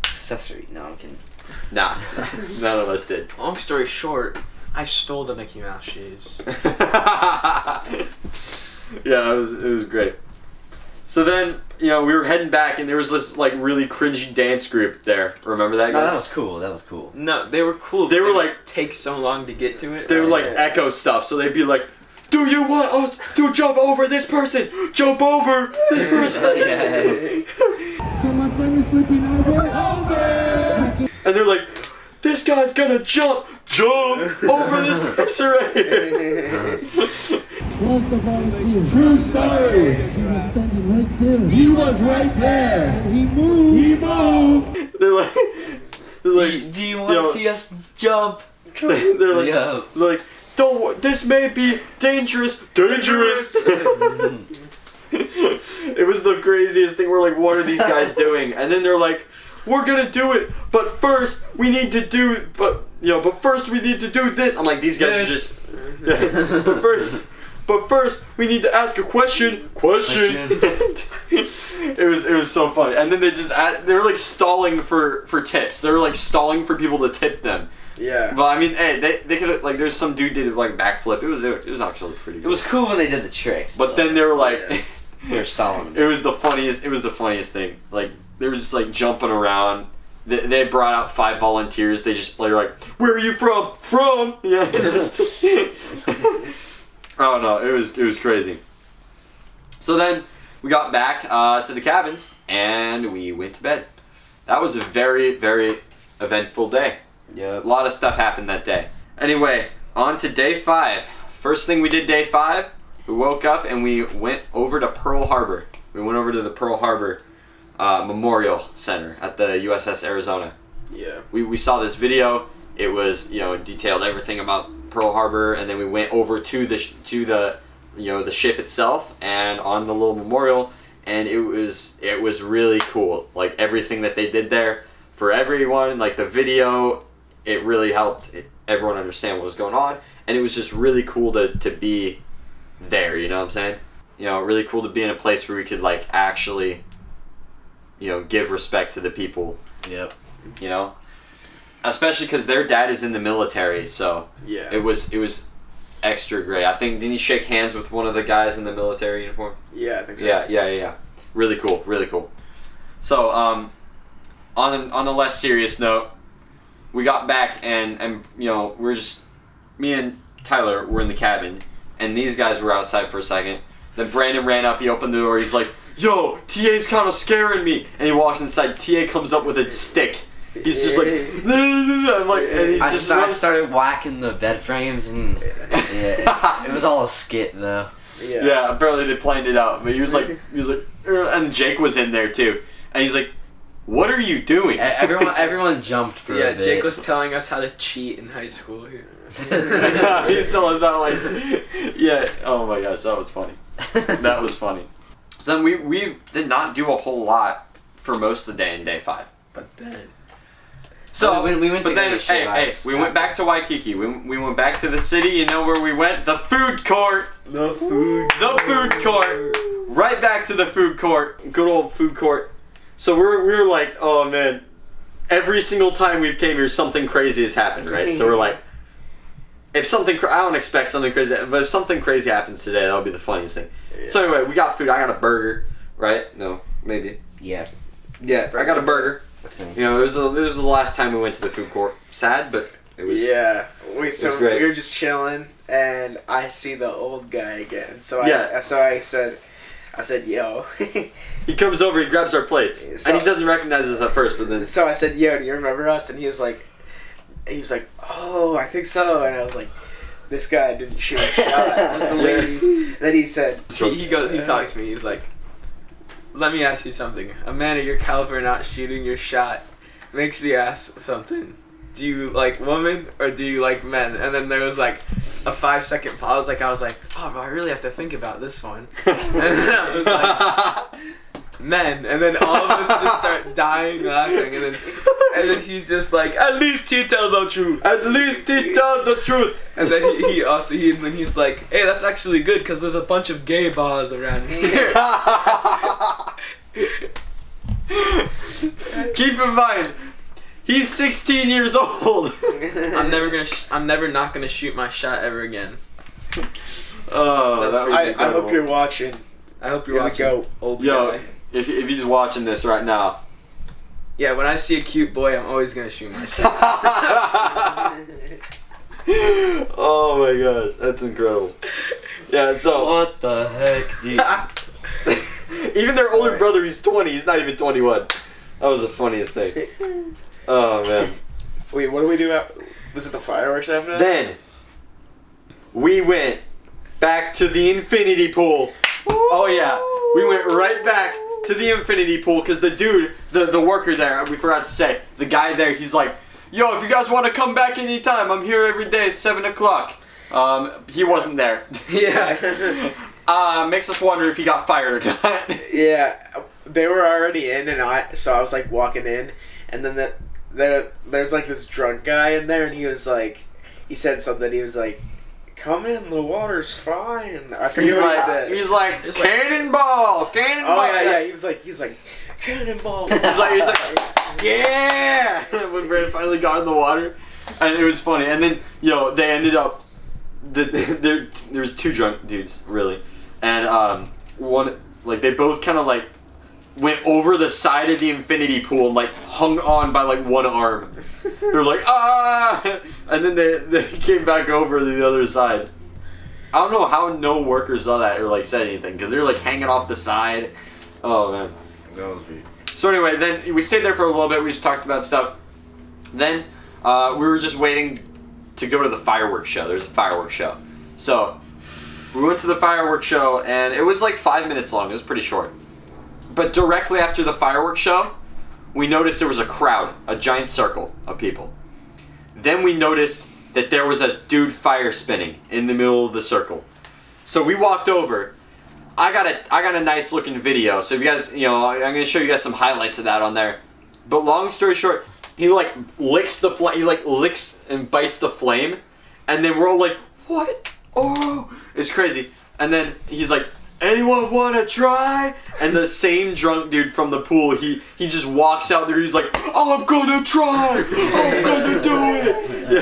accessory. No, I'm kidding. Nah, none of us did. Long story short, I stole the Mickey Mouse shoes. Yeah, it was great. So then, we were heading back, and there was this like really cringy dance group there. Remember that guy? No, that was cool. No, they were cool. They but were it like- take so long to get to it. They would like echo stuff, so they'd be like, "Do you want us to jump over this person? Jump over this person!" So my friend is looking over. And they're like, "This guy's gonna jump over this person right here." Was the volunteer. True story. He was standing right there. He was right there. And he moved. They're like, Do you want to see us jump? they're like, Yeah. like, "Don't. This may be dangerous. Dangerous." It was the craziest thing. We're like, "What are these guys doing?" And then they're like, "We're gonna do it, but first we need to do, but first we need to do this." I'm like, these guys are just, but first we need to ask a question. It was so funny. And then they were like stalling for tips. They were like stalling for people to tip them. Yeah. But I mean, hey, they could like, there's some dude did like backflip. It was actually pretty good. It was cool when they did the tricks. But then they were like, they were stalling. it was the funniest thing. Like, they were just like jumping around. They brought out 5 volunteers. They just were like, "Where are you from?" "From." Yeah. Oh no, it was crazy. So then we got back to the cabins, and we went to bed. That was a very, very eventful day. Yep. A lot of stuff happened that day. Anyway, on to day 5. First thing we did day 5, we woke up and we went over to Pearl Harbor. We went over to the Pearl Harbor Memorial Center at the USS Arizona. Yeah. We saw this video. It was, detailed everything about Pearl Harbor, and then we went over to the ship itself and on the little memorial, and it was really cool. Like, everything that they did there for everyone, like the video, it really helped everyone understand what was going on, and it was just really cool to be there. You know what I'm saying? Really cool to be in a place where we could like actually, give respect to the people. Yep. Especially because their dad is in the military, so Yeah. it was extra great. I think, didn't he shake hands with one of the guys in the military uniform? Yeah, I think so. Yeah. Really cool. So, on a less serious note, we got back and we're just, me and Tyler were in the cabin, and these guys were outside for a second. Then Brandon ran up, he opened the door, he's like, yo, TA's kind of scaring me. And he walks inside, TA comes up with a stick. He's just like, I'm like, and he I just started whacking the bed frames, and it was all a skit though. Yeah, apparently they planned it out. But he was like, and Jake was in there too. And he's like, what are you doing? Everyone jumped for a bit. Jake was telling us how to cheat in high school. He's telling about oh my gosh, that was funny. That was funny. So then we did not do a whole lot for most of the day in day 5. But then... So we went to we went back to Waikiki. We went back to the city. You know where we went? The food court. The food court. Right back to the food court. Good old food court. So we were like, oh man, every single time we've came here, something crazy has happened, right? So we're like, I don't expect something crazy, but if something crazy happens today, that'll be the funniest thing. Yeah. So anyway, we got food. I got a burger, right? No, maybe. Yeah. Yeah, I got a burger. You know, this was the last time we went to the food court. Sad, but it was. Yeah, we great. were just chilling, and I see the old guy again. So I said, yo. He comes over, he grabs our plates, and he doesn't recognize us at first, but then. So I said, yo, do you remember us? And he was like, oh, I think so. And I was like, this guy didn't shoot a shot with the ladies. And then he said, he talks to me. He was like, let me ask you something. A man of your caliber not shooting your shot makes me ask something. Do you like women or do you like men? And then there was like a 5-second pause. I was like, oh, bro, I really have to think about this one. And then I was like, men. And then all of us just start dying laughing. And then he's just like, at least he tell the truth. At least he tell the truth. And then he's like, hey, that's actually good because there's a bunch of gay bars around here. Keep in mind, he's 16 years old. I'm never not gonna shoot my shot ever again. Oh, I hope you're watching. I hope you're watching. Old guy. If he's watching this right now. Yeah, when I see a cute boy, I'm always gonna shoot my shot. Oh my gosh, that's incredible. Yeah, so what the heck, dude? even their older brother, he's 20. He's not even 21. That was the funniest thing. Oh man. Wait, what do we do? Was it the fireworks after that? Then we went back to the infinity pool. Oh yeah, we went right back to the infinity pool because the dude, the worker there, we forgot to say, the guy there, he's like, yo, if you guys want to come back anytime, I'm here every day, 7 o'clock. He wasn't there. Yeah. Makes us wonder if he got fired or not. Yeah, they were already in, and I was like walking in, and then there's like this drunk guy in there, and he was like, he said something. He was like, "Come in, the water's fine." I forget what he said. He's like, cannonball. Oh yeah. He was like, cannonball. he's like, yeah. When Brandon finally got in the water, and it was funny. And then they ended up. There was 2 drunk dudes really, and one they both kind of went over the side of the infinity pool and hung on by one arm. They were like, ah, and then they came back over to the other side. I don't know how no workers saw that or said anything because they were hanging off the side. Oh man, that was weird. So anyway, then we stayed there for a little bit. We just talked about stuff. Then we were just waiting to go to the fireworks show. There's a fireworks show. So we went to the fireworks show and it was 5 minutes long. It was pretty short. But directly after the fireworks show, we noticed there was a crowd, a giant circle of people. Then we noticed that there was a dude fire spinning in the middle of the circle. So we walked over. I got a nice looking video. So if you guys, I'm going to show you guys some highlights of that on there. But long story short, he licks the flame. He licks and bites the flame, and then we're all like, "What? Oh, it's crazy!" And then he's like, "Anyone want to try?" And the same drunk dude from the pool, he just walks out there. He's like, "I'm gonna try. I'm gonna do it."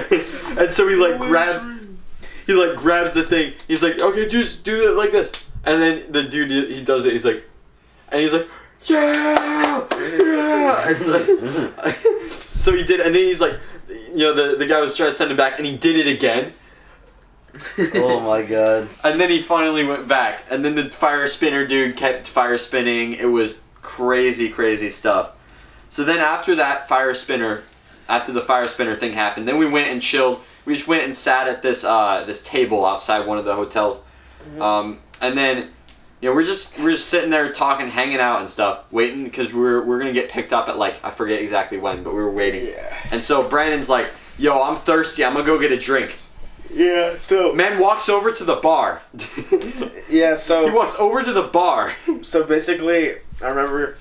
Yeah. And so he grabs. he like grabs the thing. He's like, okay, just do it like this. And then the dude, he does it. He's like, yeah. It's like, so he did, and then he's like, the guy was trying to send him back, and he did it again. Oh my god. And then he finally went back, and then the fire spinner dude kept fire spinning. It was crazy, crazy stuff. So then after the fire spinner thing happened, then we went and chilled. We just went and sat at this table outside one of the hotels, and then we're just sitting there talking, hanging out and stuff, waiting because we're gonna get picked up at like I forget exactly when, but we were waiting. Yeah. And so Brandon's like, "Yo, I'm thirsty. I'm gonna go get a drink." Yeah. So Man walks over to the bar. yeah. So He walks over to the bar. So basically, I remember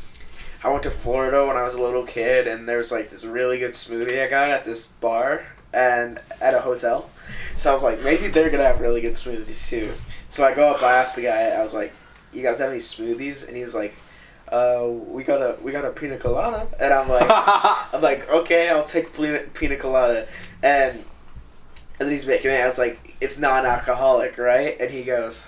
I went to Florida when I was a little kid, and there was like this really good smoothie I got at this bar and at a hotel. So I was like, maybe they're gonna have really good smoothies too. So I go up, I asked the guy, I was like, "You guys have any smoothies?" And he was like, we got a pina colada." And I'm like, "Okay, I'll take pina colada." And then he's making it. I was like, "It's non-alcoholic, right?" And he goes,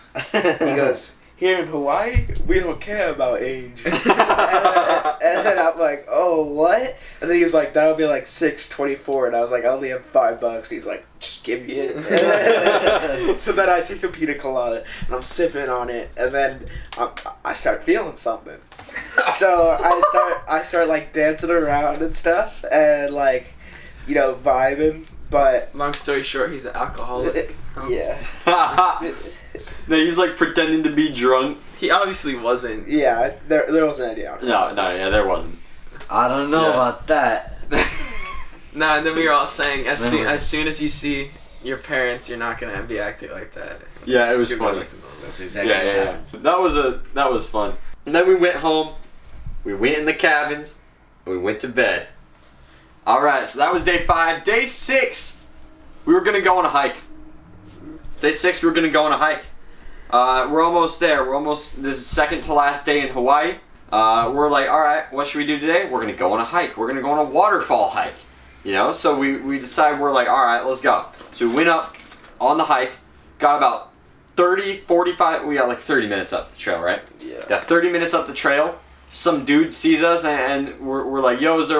"Here in Hawaii, we don't care about age." and then I'm like, "Oh, what?" And then he was like, "That'll be like $6.24." And I was like, "I only have $5." He's like, "Just give me it." So then I take the pina colada and I'm sipping on it, and then I start feeling something. So I start like dancing around and stuff, and like, vibing. But Long story short, he's an alcoholic. yeah. No, he's like pretending to be drunk. He obviously wasn't. Yeah, there wasn't any alcohol. No, there wasn't. I don't know Yeah. about that. Nah, and then we were all saying, as soon as you see your parents, you're not gonna be acting like that. Yeah, it was You're funny. back to normal. That's exactly what Yeah. happened. That was fun. And then we went home. We went in the cabins. And we went to bed. All right, so that was day 5. Day 6, we were gonna go on a hike. Day 6, we were gonna go on a hike. We're almost there. This is the second to last day in Hawaii. We're like, all right, what should we do today? We're gonna go on a hike. We're gonna go on a waterfall hike. So we decided, we're like, all right, let's go. So we went up on the hike, got about 45, we got like 30 minutes up the trail, right? Yeah. Got 30 minutes up the trail. Some dude sees us and we're like, "Yo, is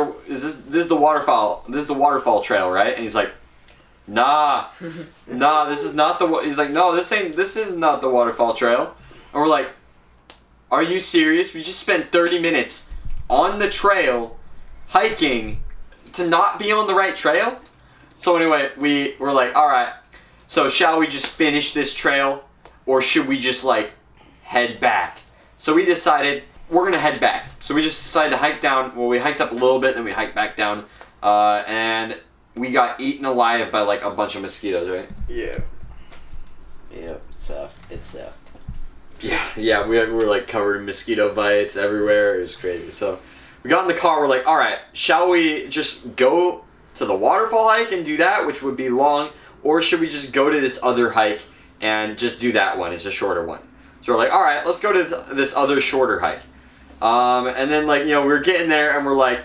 this the waterfall trail, right?" And he's like, Nah, this is not the. He's like, "No, this is not the waterfall trail." And we're like, "Are you serious? We just spent 30 minutes on the trail, hiking, to not be on the right trail?" So anyway, we were like, "All right, so shall we just finish this trail, or should we just like head back?" So we decided we're gonna head back. So we just decided to hike down. Well, we hiked up a little bit, then we hiked back down, and we got eaten alive by like a bunch of mosquitoes, right? Yeah. Yep, it sucked. Yeah, we were like covered in mosquito bites everywhere. It was crazy. So we got in the car. We're like, all right, shall we just go to the waterfall hike and do that, which would be long, or should we just go to this other hike and just do that one? It's a shorter one. So we're like, all right, let's go to this other shorter hike. And then like, we were getting there and we're like,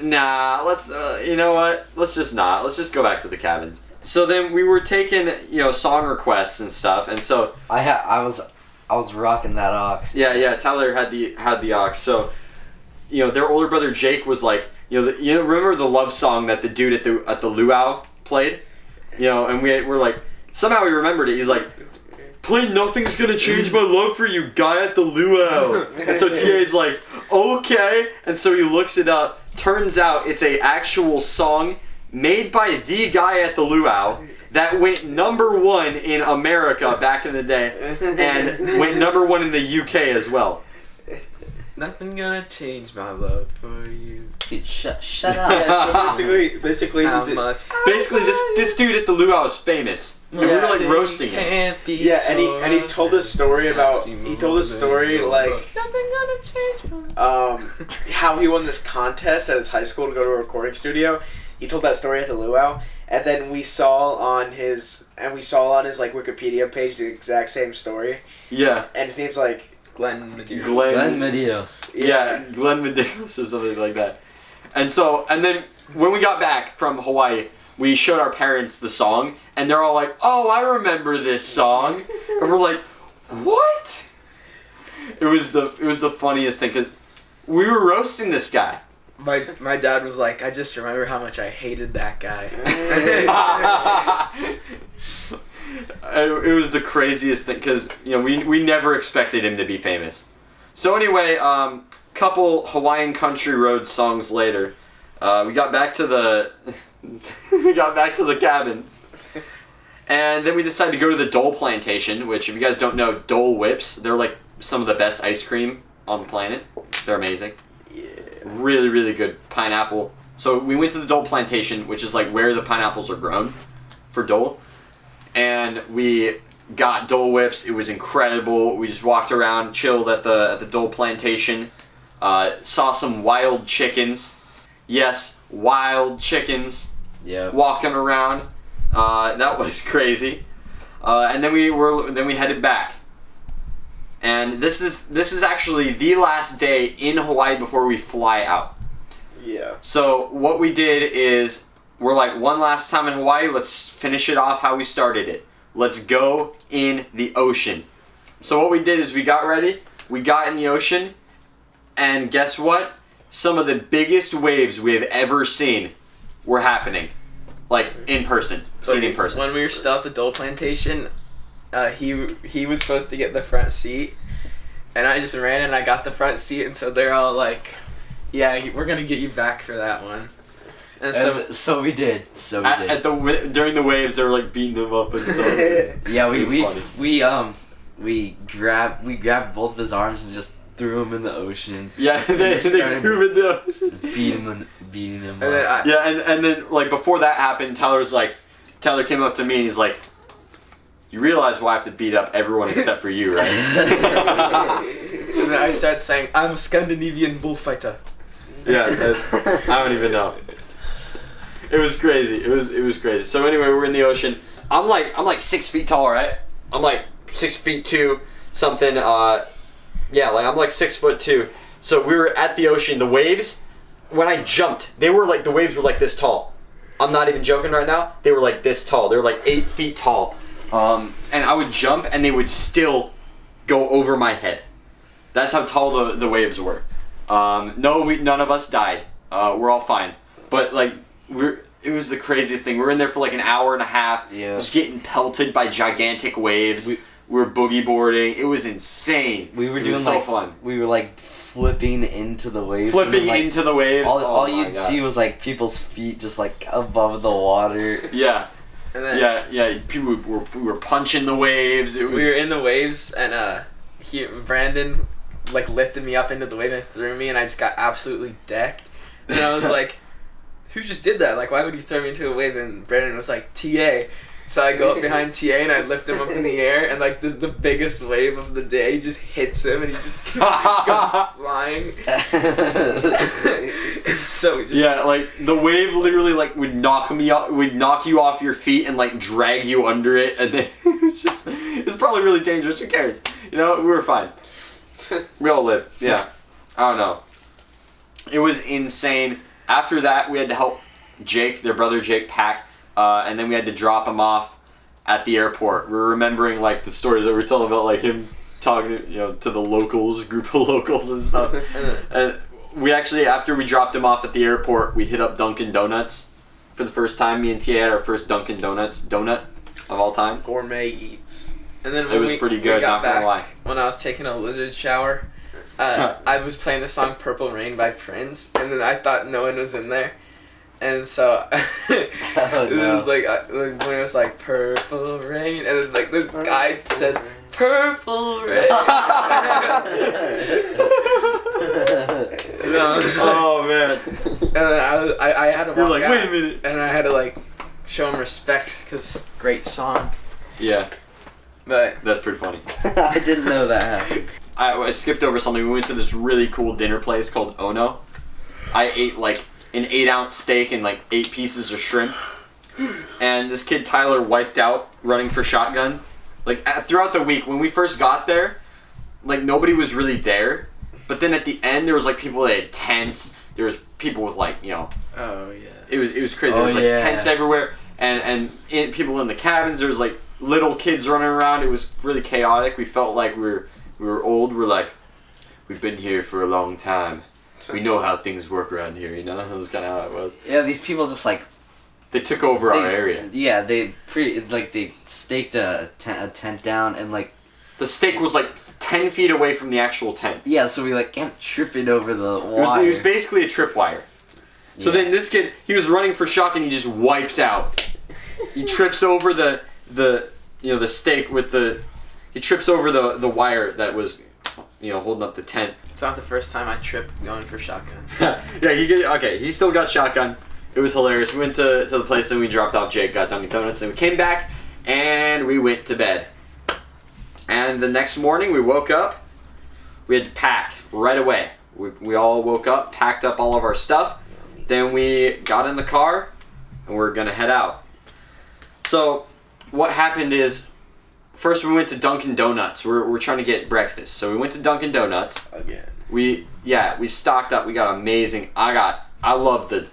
nah, let's, you know what? Let's just not. Let's just go back to the cabins. So then we were taking, song requests and stuff, and so I was rocking that ox. yeah, Tyler had the ox. So, their older brother Jake was like, remember the love song that the dude at the luau played, and we're like, somehow we remembered it. He's like, "Play Nothing's Gonna Change My Love for You, guy at the luau." And so TA's like, "Okay," and so he looks it up. Turns out it's a actual song made by the guy at the luau that went #1 in America back in the day, and went #1 in the UK as well. Nothing gonna change my love for you. Dude, shut up. Yeah, so basically, How he's much? Basically, this dude at the luau is famous. And we were like roasting him. Can't be yeah, and he told this story about like Nothing gonna change my how he won this contest at his high school to go to a recording studio. He told that story at the luau, and then we saw on his like Wikipedia page the exact same story. Yeah. And his name's like Glenn Medeiros. Glenn Medeiros. Yeah, Glenn Medeiros or something like that. And then when we got back from Hawaii, we showed our parents the song, and they're all like, "Oh, I remember this song," and we're like, "What?" It was the funniest thing because we were roasting this guy. My dad was like, I just remember how much I hated that guy. It was the craziest thing because we never expected him to be famous. So anyway, couple Hawaiian Country Road songs later, we got back to the cabin, and then we decided to go to the Dole Plantation, which, if you guys don't know, Dole Whips, they're like some of the best ice cream on the planet. They're amazing. Yeah. Really, really good pineapple. So we went to the Dole Plantation, which is like where the pineapples are grown for Dole, and we got Dole Whips. It was incredible. We just walked around, chilled at the Dole Plantation, saw some wild chickens. Yes, wild chickens. Yeah. Walking around. That was crazy. And then we headed back. And this is actually the last day in Hawaii before we fly out. Yeah. So what we did is we're like, one last time in Hawaii, let's finish it off how we started it. Let's go in the ocean. So what we did is we got ready, we got in the ocean, and guess what? Some of the biggest waves we have ever seen were happening. Like, in person. Seen in person. When we were still at the Dole Plantation, he was supposed to get the front seat, and I just ran and I got the front seat, and so they're all like, yeah, we're gonna get you back for that one. And So we did. During the waves, they were like beating them up and stuff. Yeah, funny. we grabbed both of his arms and just threw him in the ocean. Yeah, they threw him in the ocean. Beating him And then up. And then like before that happened, Tyler came up to me and he's like, "You realize why I have to beat up everyone except for you, right?" and then I started saying, I'm a Scandinavian bullfighter. Yeah, I don't even know. It was crazy. It was crazy. So anyway, we're in the ocean. I'm like 6 feet tall, right? I'm like 6'2" something. Yeah, like I'm like 6'2". So we were at the ocean. The waves, when I jumped, the waves were like this tall. I'm not even joking right now. They were like this tall. They were like 8 feet tall. And I would jump and they would still go over my head. That's how tall the waves were. None of us died. We're all fine. But like it was the craziest thing. We were in there for like an hour and a half, just getting pelted by gigantic waves. We were boogie boarding. It was insane. We were it doing was so fun. We were like flipping into the waves. Flipping into the waves. All you'd see was like people's feet just like above the water. Yeah. And then People we were punching the waves. We were in the waves, and Brandon like lifted me up into the wave and threw me, and I just got absolutely decked. And I was like, "Who just did that? Like, why would he throw me into a wave?" And Brandon was like, "TA." So I go up behind TA and I lift him up in the air, and like the biggest wave of the day just hits him, and he just goes flying. So we just like the wave literally like would knock you off your feet and like drag you under it, and then it was probably really dangerous. Who cares? We were fine. We all lived. Yeah, I don't know. It was insane. After that, we had to help their brother Jake, pack. And then we had to drop him off at the airport. We're remembering like the stories that we're telling about like him talking to the group of locals and stuff. And we actually, after we dropped him off at the airport, we hit up Dunkin' Donuts for the first time. Me and Tia had our first Dunkin' Donuts donut of all time. Gourmet eats. And then it was pretty good, not gonna lie. When I was taking a lizard shower, I was playing the song "Purple Rain" by Prince, and then I thought no one was in there. And so it was like when it was like "Purple Rain," and then like this guy says "Purple Rain." Oh man! And then I had to walk You're like, out, wait a minute, and I had to like show him respect because great song. Yeah, but that's pretty funny. I didn't know that happened. I skipped over something. We went to this really cool dinner place called Ono. I ate like an 8-ounce steak and like 8 pieces of shrimp, and this kid Tyler wiped out running for shotgun. Like throughout the week when we first got there, like nobody was really there, but then at the end there was like people that had tents. There was people with like oh yeah, it was crazy. Oh, There was like yeah. tents everywhere, and people in the cabins. There was like little kids running around. It was really chaotic. We felt like we were old. We're like, we've been here for a long time. We know how things work around here. You know, that was kind of how it was. Yeah, these people just like They took over our area. Yeah, they staked a tent down and like. The stake was like 10 feet away from the actual tent. Yeah, so we like kept tripping over the It wire. was basically a tripwire. So then this kid, he was running for shock and he just wipes out. He trips over the stake with he trips over the wire that was, holding up the tent. It's not the first time I tripped going for shotgun. Yeah, he still got shotgun. It was hilarious. We went to the place and we dropped off Jake, got Dunkin' Donuts, and we came back and we went to bed. And the next morning we woke up, we had to pack right away. We all woke up, packed up all of our stuff, then we got in the car and we're gonna head out. So what happened is, first we went to Dunkin' Donuts. We're trying to get breakfast. So we went to Dunkin' Donuts. Again. We stocked up. We got amazing. I love the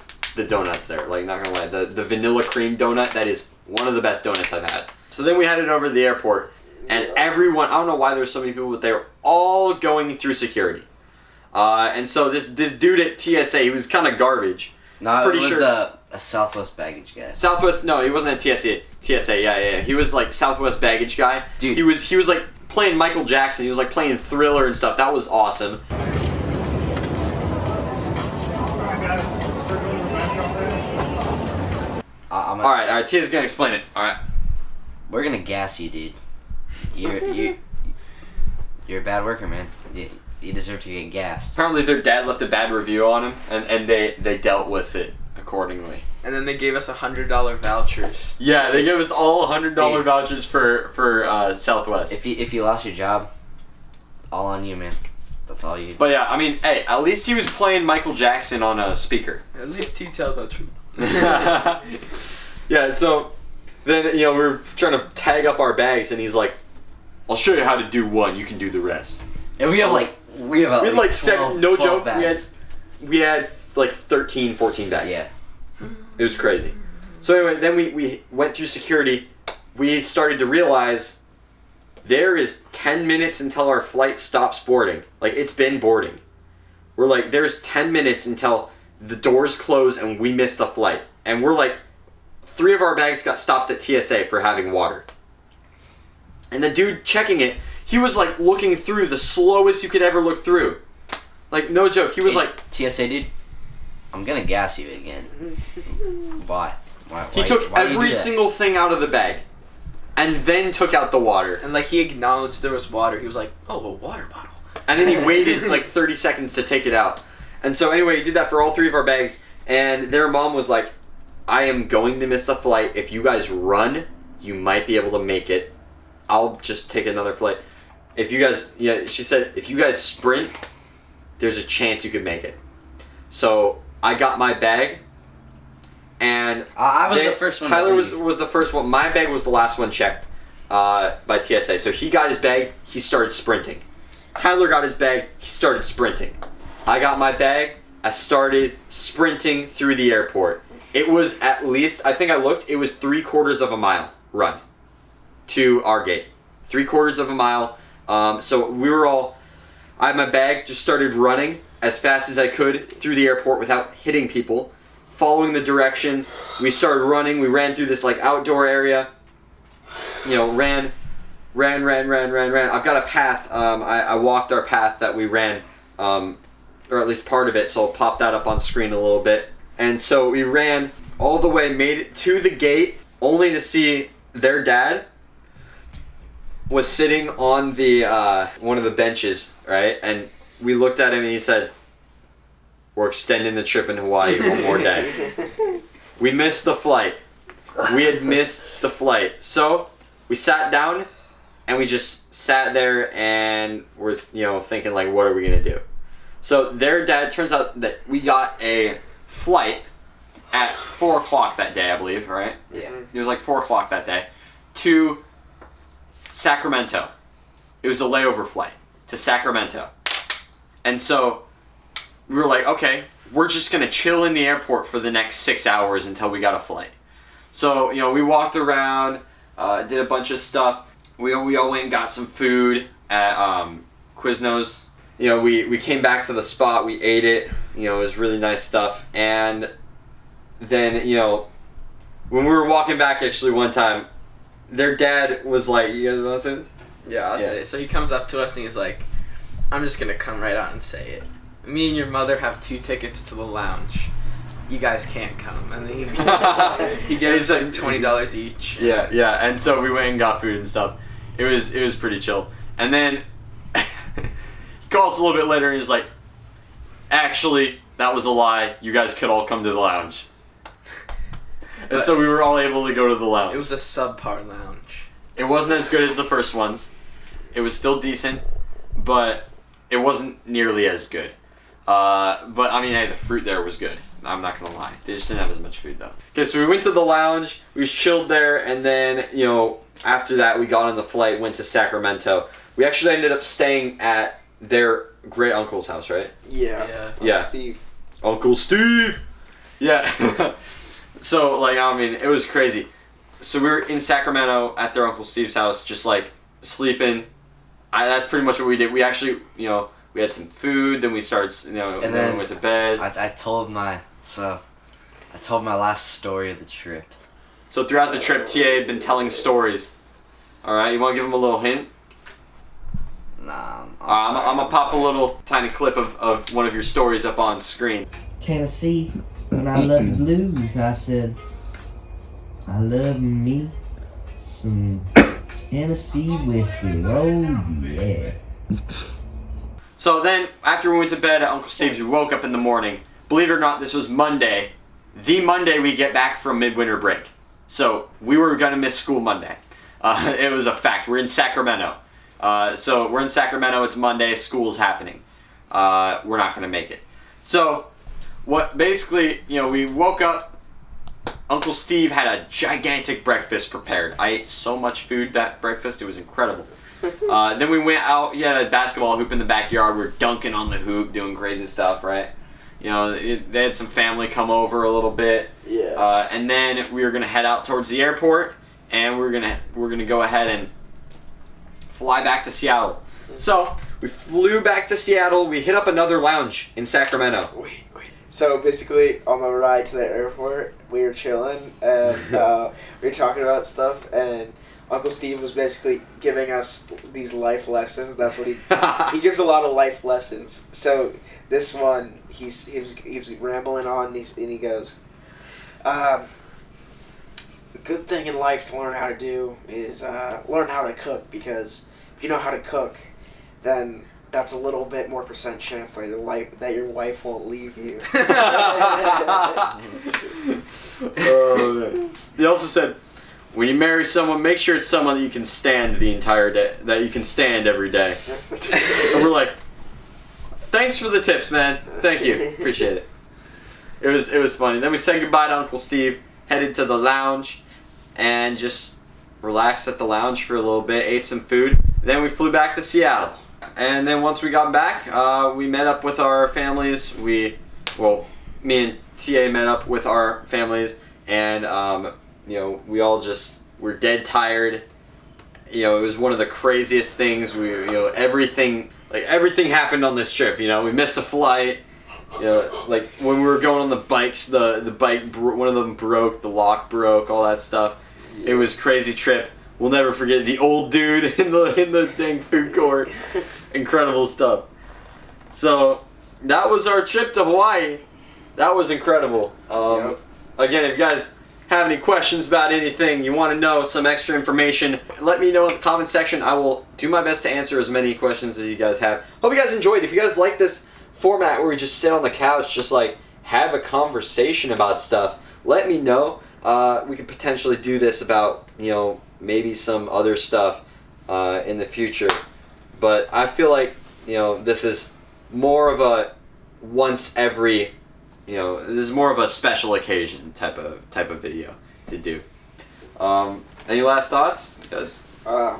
donuts there. Like, not gonna lie, the vanilla cream donut, that is one of the best donuts I've had. So then we headed over to the airport, and everyone, I don't know why there's so many people, but they were all going through security. And so this dude at TSA, he was kind of garbage. No, Pretty it was sure- a Southwest baggage guy. Southwest, no, he wasn't at TSA, yeah. He was like Southwest baggage guy. Dude. He was like playing Michael Jackson. He was like playing Thriller and stuff. That was awesome. All right, Tia's gonna explain it. All right. We're gonna gas you, dude. You're a bad worker, man. You deserve to get gassed. Apparently their dad left a bad review on him, and they dealt with it accordingly. And then they gave us $100 vouchers. Yeah, they gave us all $100 Dude. vouchers for Southwest. If you lost your job, all on you, man. That's all you. But yeah, I mean, hey, at least he was playing Michael Jackson on a speaker. At least he tell the truth. Yeah, so then we were trying to tag up our bags, and he's like, "I'll show you how to do one. You can do the rest." And we have like 12, seven. no 12 joke. bags. We had like 13, 14 bags. Yeah. It was crazy. So anyway, then we went through security. We started to realize there is 10 minutes until our flight stops boarding. Like, it's been boarding. We're like, there's 10 minutes until the doors close and we miss the flight. And we're like, 3 of our bags got stopped at TSA for having water. And the dude checking it, he was like looking through the slowest you could ever look through. Like, no joke. He was like, TSA dude, I'm gonna gas you again. Why? he took why do you do every that? single thing out of the bag and then took out the water. And like he acknowledged there was water. He was like, "Oh, a water bottle." And then he waited like 30 seconds to take it out. And so anyway, he did that for all 3 of our bags. And their mom was like, "I am going to miss the flight. If you guys run, you might be able to make it. I'll just take another flight. If you guys," she said, "if you guys sprint, there's a chance you could make it." So I got my bag. And I was the first one. to Tyler leave. was the first one. My bag was the last one checked by TSA. So he got his bag. He started sprinting. Tyler got his bag. He started sprinting. I got my bag. I started sprinting through the airport. It was at least, I think I looked, it was 3/4 of a mile run to our gate. 3/4 of a mile. So we were all, I had my bag, just started running as fast as I could through the airport without hitting people. Following the directions, we started running. We ran through this like outdoor area. Ran. I've got a path. I walked our path that we ran, or at least part of it. So I'll pop that up on screen a little bit. And so we ran all the way, made it to the gate, only to see their dad was sitting on the one of the benches, right? And we looked at him and he said, "We're extending the trip in Hawaii one more day." We missed the flight. We had missed the flight. So we sat down and we just sat there and we're thinking like, what are we gonna do? So their dad, turns out that we got a flight at 4 o'clock that day, I believe, right? Yeah. It was like 4 o'clock that day to Sacramento. It was a layover flight to Sacramento. And so we were like, okay, we're just gonna chill in the airport for the next 6 hours until we got a flight. So, we walked around, did a bunch of stuff. We all went and got some food at Quiznos. We came back to the spot, we ate it, it was really nice stuff. And then, when we were walking back actually one time, their dad was like, you guys want to say this? Yeah, I'll say it. So he comes up to us and he's like, I'm just going to come right out and say it. Me and your mother have 2 tickets to the lounge. You guys can't come. And then he gave us like $20 each. Yeah, and so we went and got food and stuff. It was pretty chill. And then he calls a little bit later and he's like, actually, that was a lie. You guys could all come to the lounge. And so we were all able to go to the lounge. It was a subpar lounge. It wasn't as good as the first ones. It was still decent, but it wasn't nearly as good. But I mean, hey, the fruit there was good. I'm not gonna lie. They just didn't have as much food though. Okay, so we went to the lounge, we chilled there, and then, after that we got on the flight, went to Sacramento. We actually ended up staying at their great uncle's house, right? Yeah. Yeah. Steve. Uncle Steve! Yeah. So, it was crazy. So we were in Sacramento at their Uncle Steve's house, just, sleeping. That's pretty much what we did. We actually, we had some food, then we started, and then we went to bed. I told my last story of the trip. So throughout the trip, TA had been telling stories. Alright, you want to give him a little hint? Nah, I'm going to pop a little tiny clip of one of your stories up on screen. Tennessee, when I left the blues, I said, I love me some Tennessee whiskey. Oh, yeah. So then, after we went to bed at Uncle Steve's, we woke up in the morning. Believe it or not, this was Monday. The Monday we get back from midwinter break. So, we were going to miss school Monday. It was a fact. We're in Sacramento. So, we're in Sacramento. It's Monday. School's happening. We're not going to make it. So, we woke up. Uncle Steve had a gigantic breakfast prepared. I ate so much food that breakfast. It was incredible. Then we went out. He had a basketball hoop in the backyard. We were dunking on the hoop, doing crazy stuff, right? They had some family come over a little bit. Yeah. And then we were gonna head out towards the airport, and we're gonna go ahead and fly back to Seattle. So we flew back to Seattle. We hit up another lounge in Sacramento. Wait. So basically, on the ride to the airport, we were chilling, and we were talking about stuff, and Uncle Steve was basically giving us these life lessons. That's what he gives a lot of life lessons. So this one, he was rambling on, and he goes, a good thing in life to learn how to do is learn how to cook, because if you know how to cook, then that's a little bit more % chance that your wife won't leave you. He also said, when you marry someone, make sure it's someone that you can stand the entire day, that you can stand every day. And we're like, thanks for the tips, man. Thank you. Appreciate it. It was funny. Then we said goodbye to Uncle Steve, headed to the lounge, and just relaxed at the lounge for a little bit, ate some food. Then we flew back to Seattle. And then once we got back, we met up with our families. Me and TA met up with our families, and we all we're dead tired. It was one of the craziest things. Everything happened on this trip. We missed a flight. When we were going on the bikes, the bike, one of them broke, the lock broke, all that stuff. It was a crazy trip. We'll never forget the old dude in the dang food court. Incredible stuff. So that was our trip to Hawaii. That was incredible. Again, if you guys have any questions about anything, you want to know some extra information, let me know in the comment section. I will do my best to answer as many questions as you guys have. Hope you guys enjoyed. If you guys like this format where we just sit on the couch, just have a conversation about stuff, let me know. We could potentially do this about, maybe some other stuff in the future. But I feel like, this is more of a once every, this is more of a special occasion type of video to do. Any last thoughts? Because I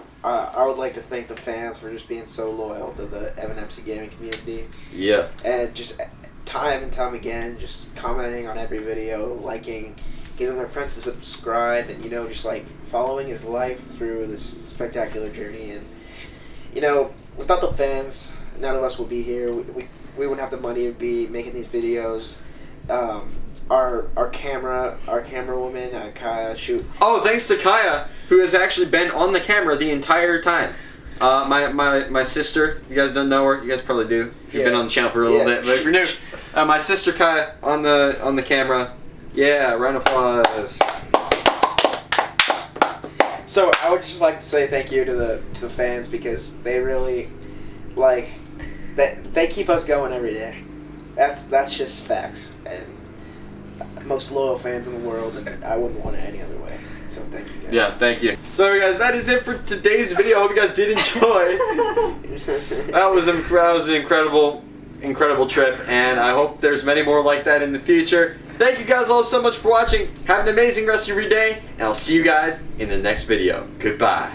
would like to thank the fans for just being so loyal to the EvanMCGaming community. Yeah. And just time and time again, just commenting on every video, liking, getting my friends to subscribe, and just like following his life through this spectacular journey. And without the fans, none of us would be here. We wouldn't have the money to be making these videos. Our camera woman, Kaya, shoot. Oh, thanks to Kaya, who has actually been on the camera the entire time. My sister, you guys don't know her, you guys probably do. If you've been on the channel for a little bit, but if you're new, my sister Kaya on the camera. Yeah, round of applause. So I would just like to say thank you to the fans, because they really they keep us going every day. That's just facts, and most loyal fans in the world, and I wouldn't want it any other way. So thank you guys. Yeah, thank you. So guys, that is it for today's video. I hope you guys did enjoy. That was an incredible trip, and I hope there's many more like that in the future. Thank you guys all so much for watching. Have an amazing rest of your day, and I'll see you guys in the next video. Goodbye.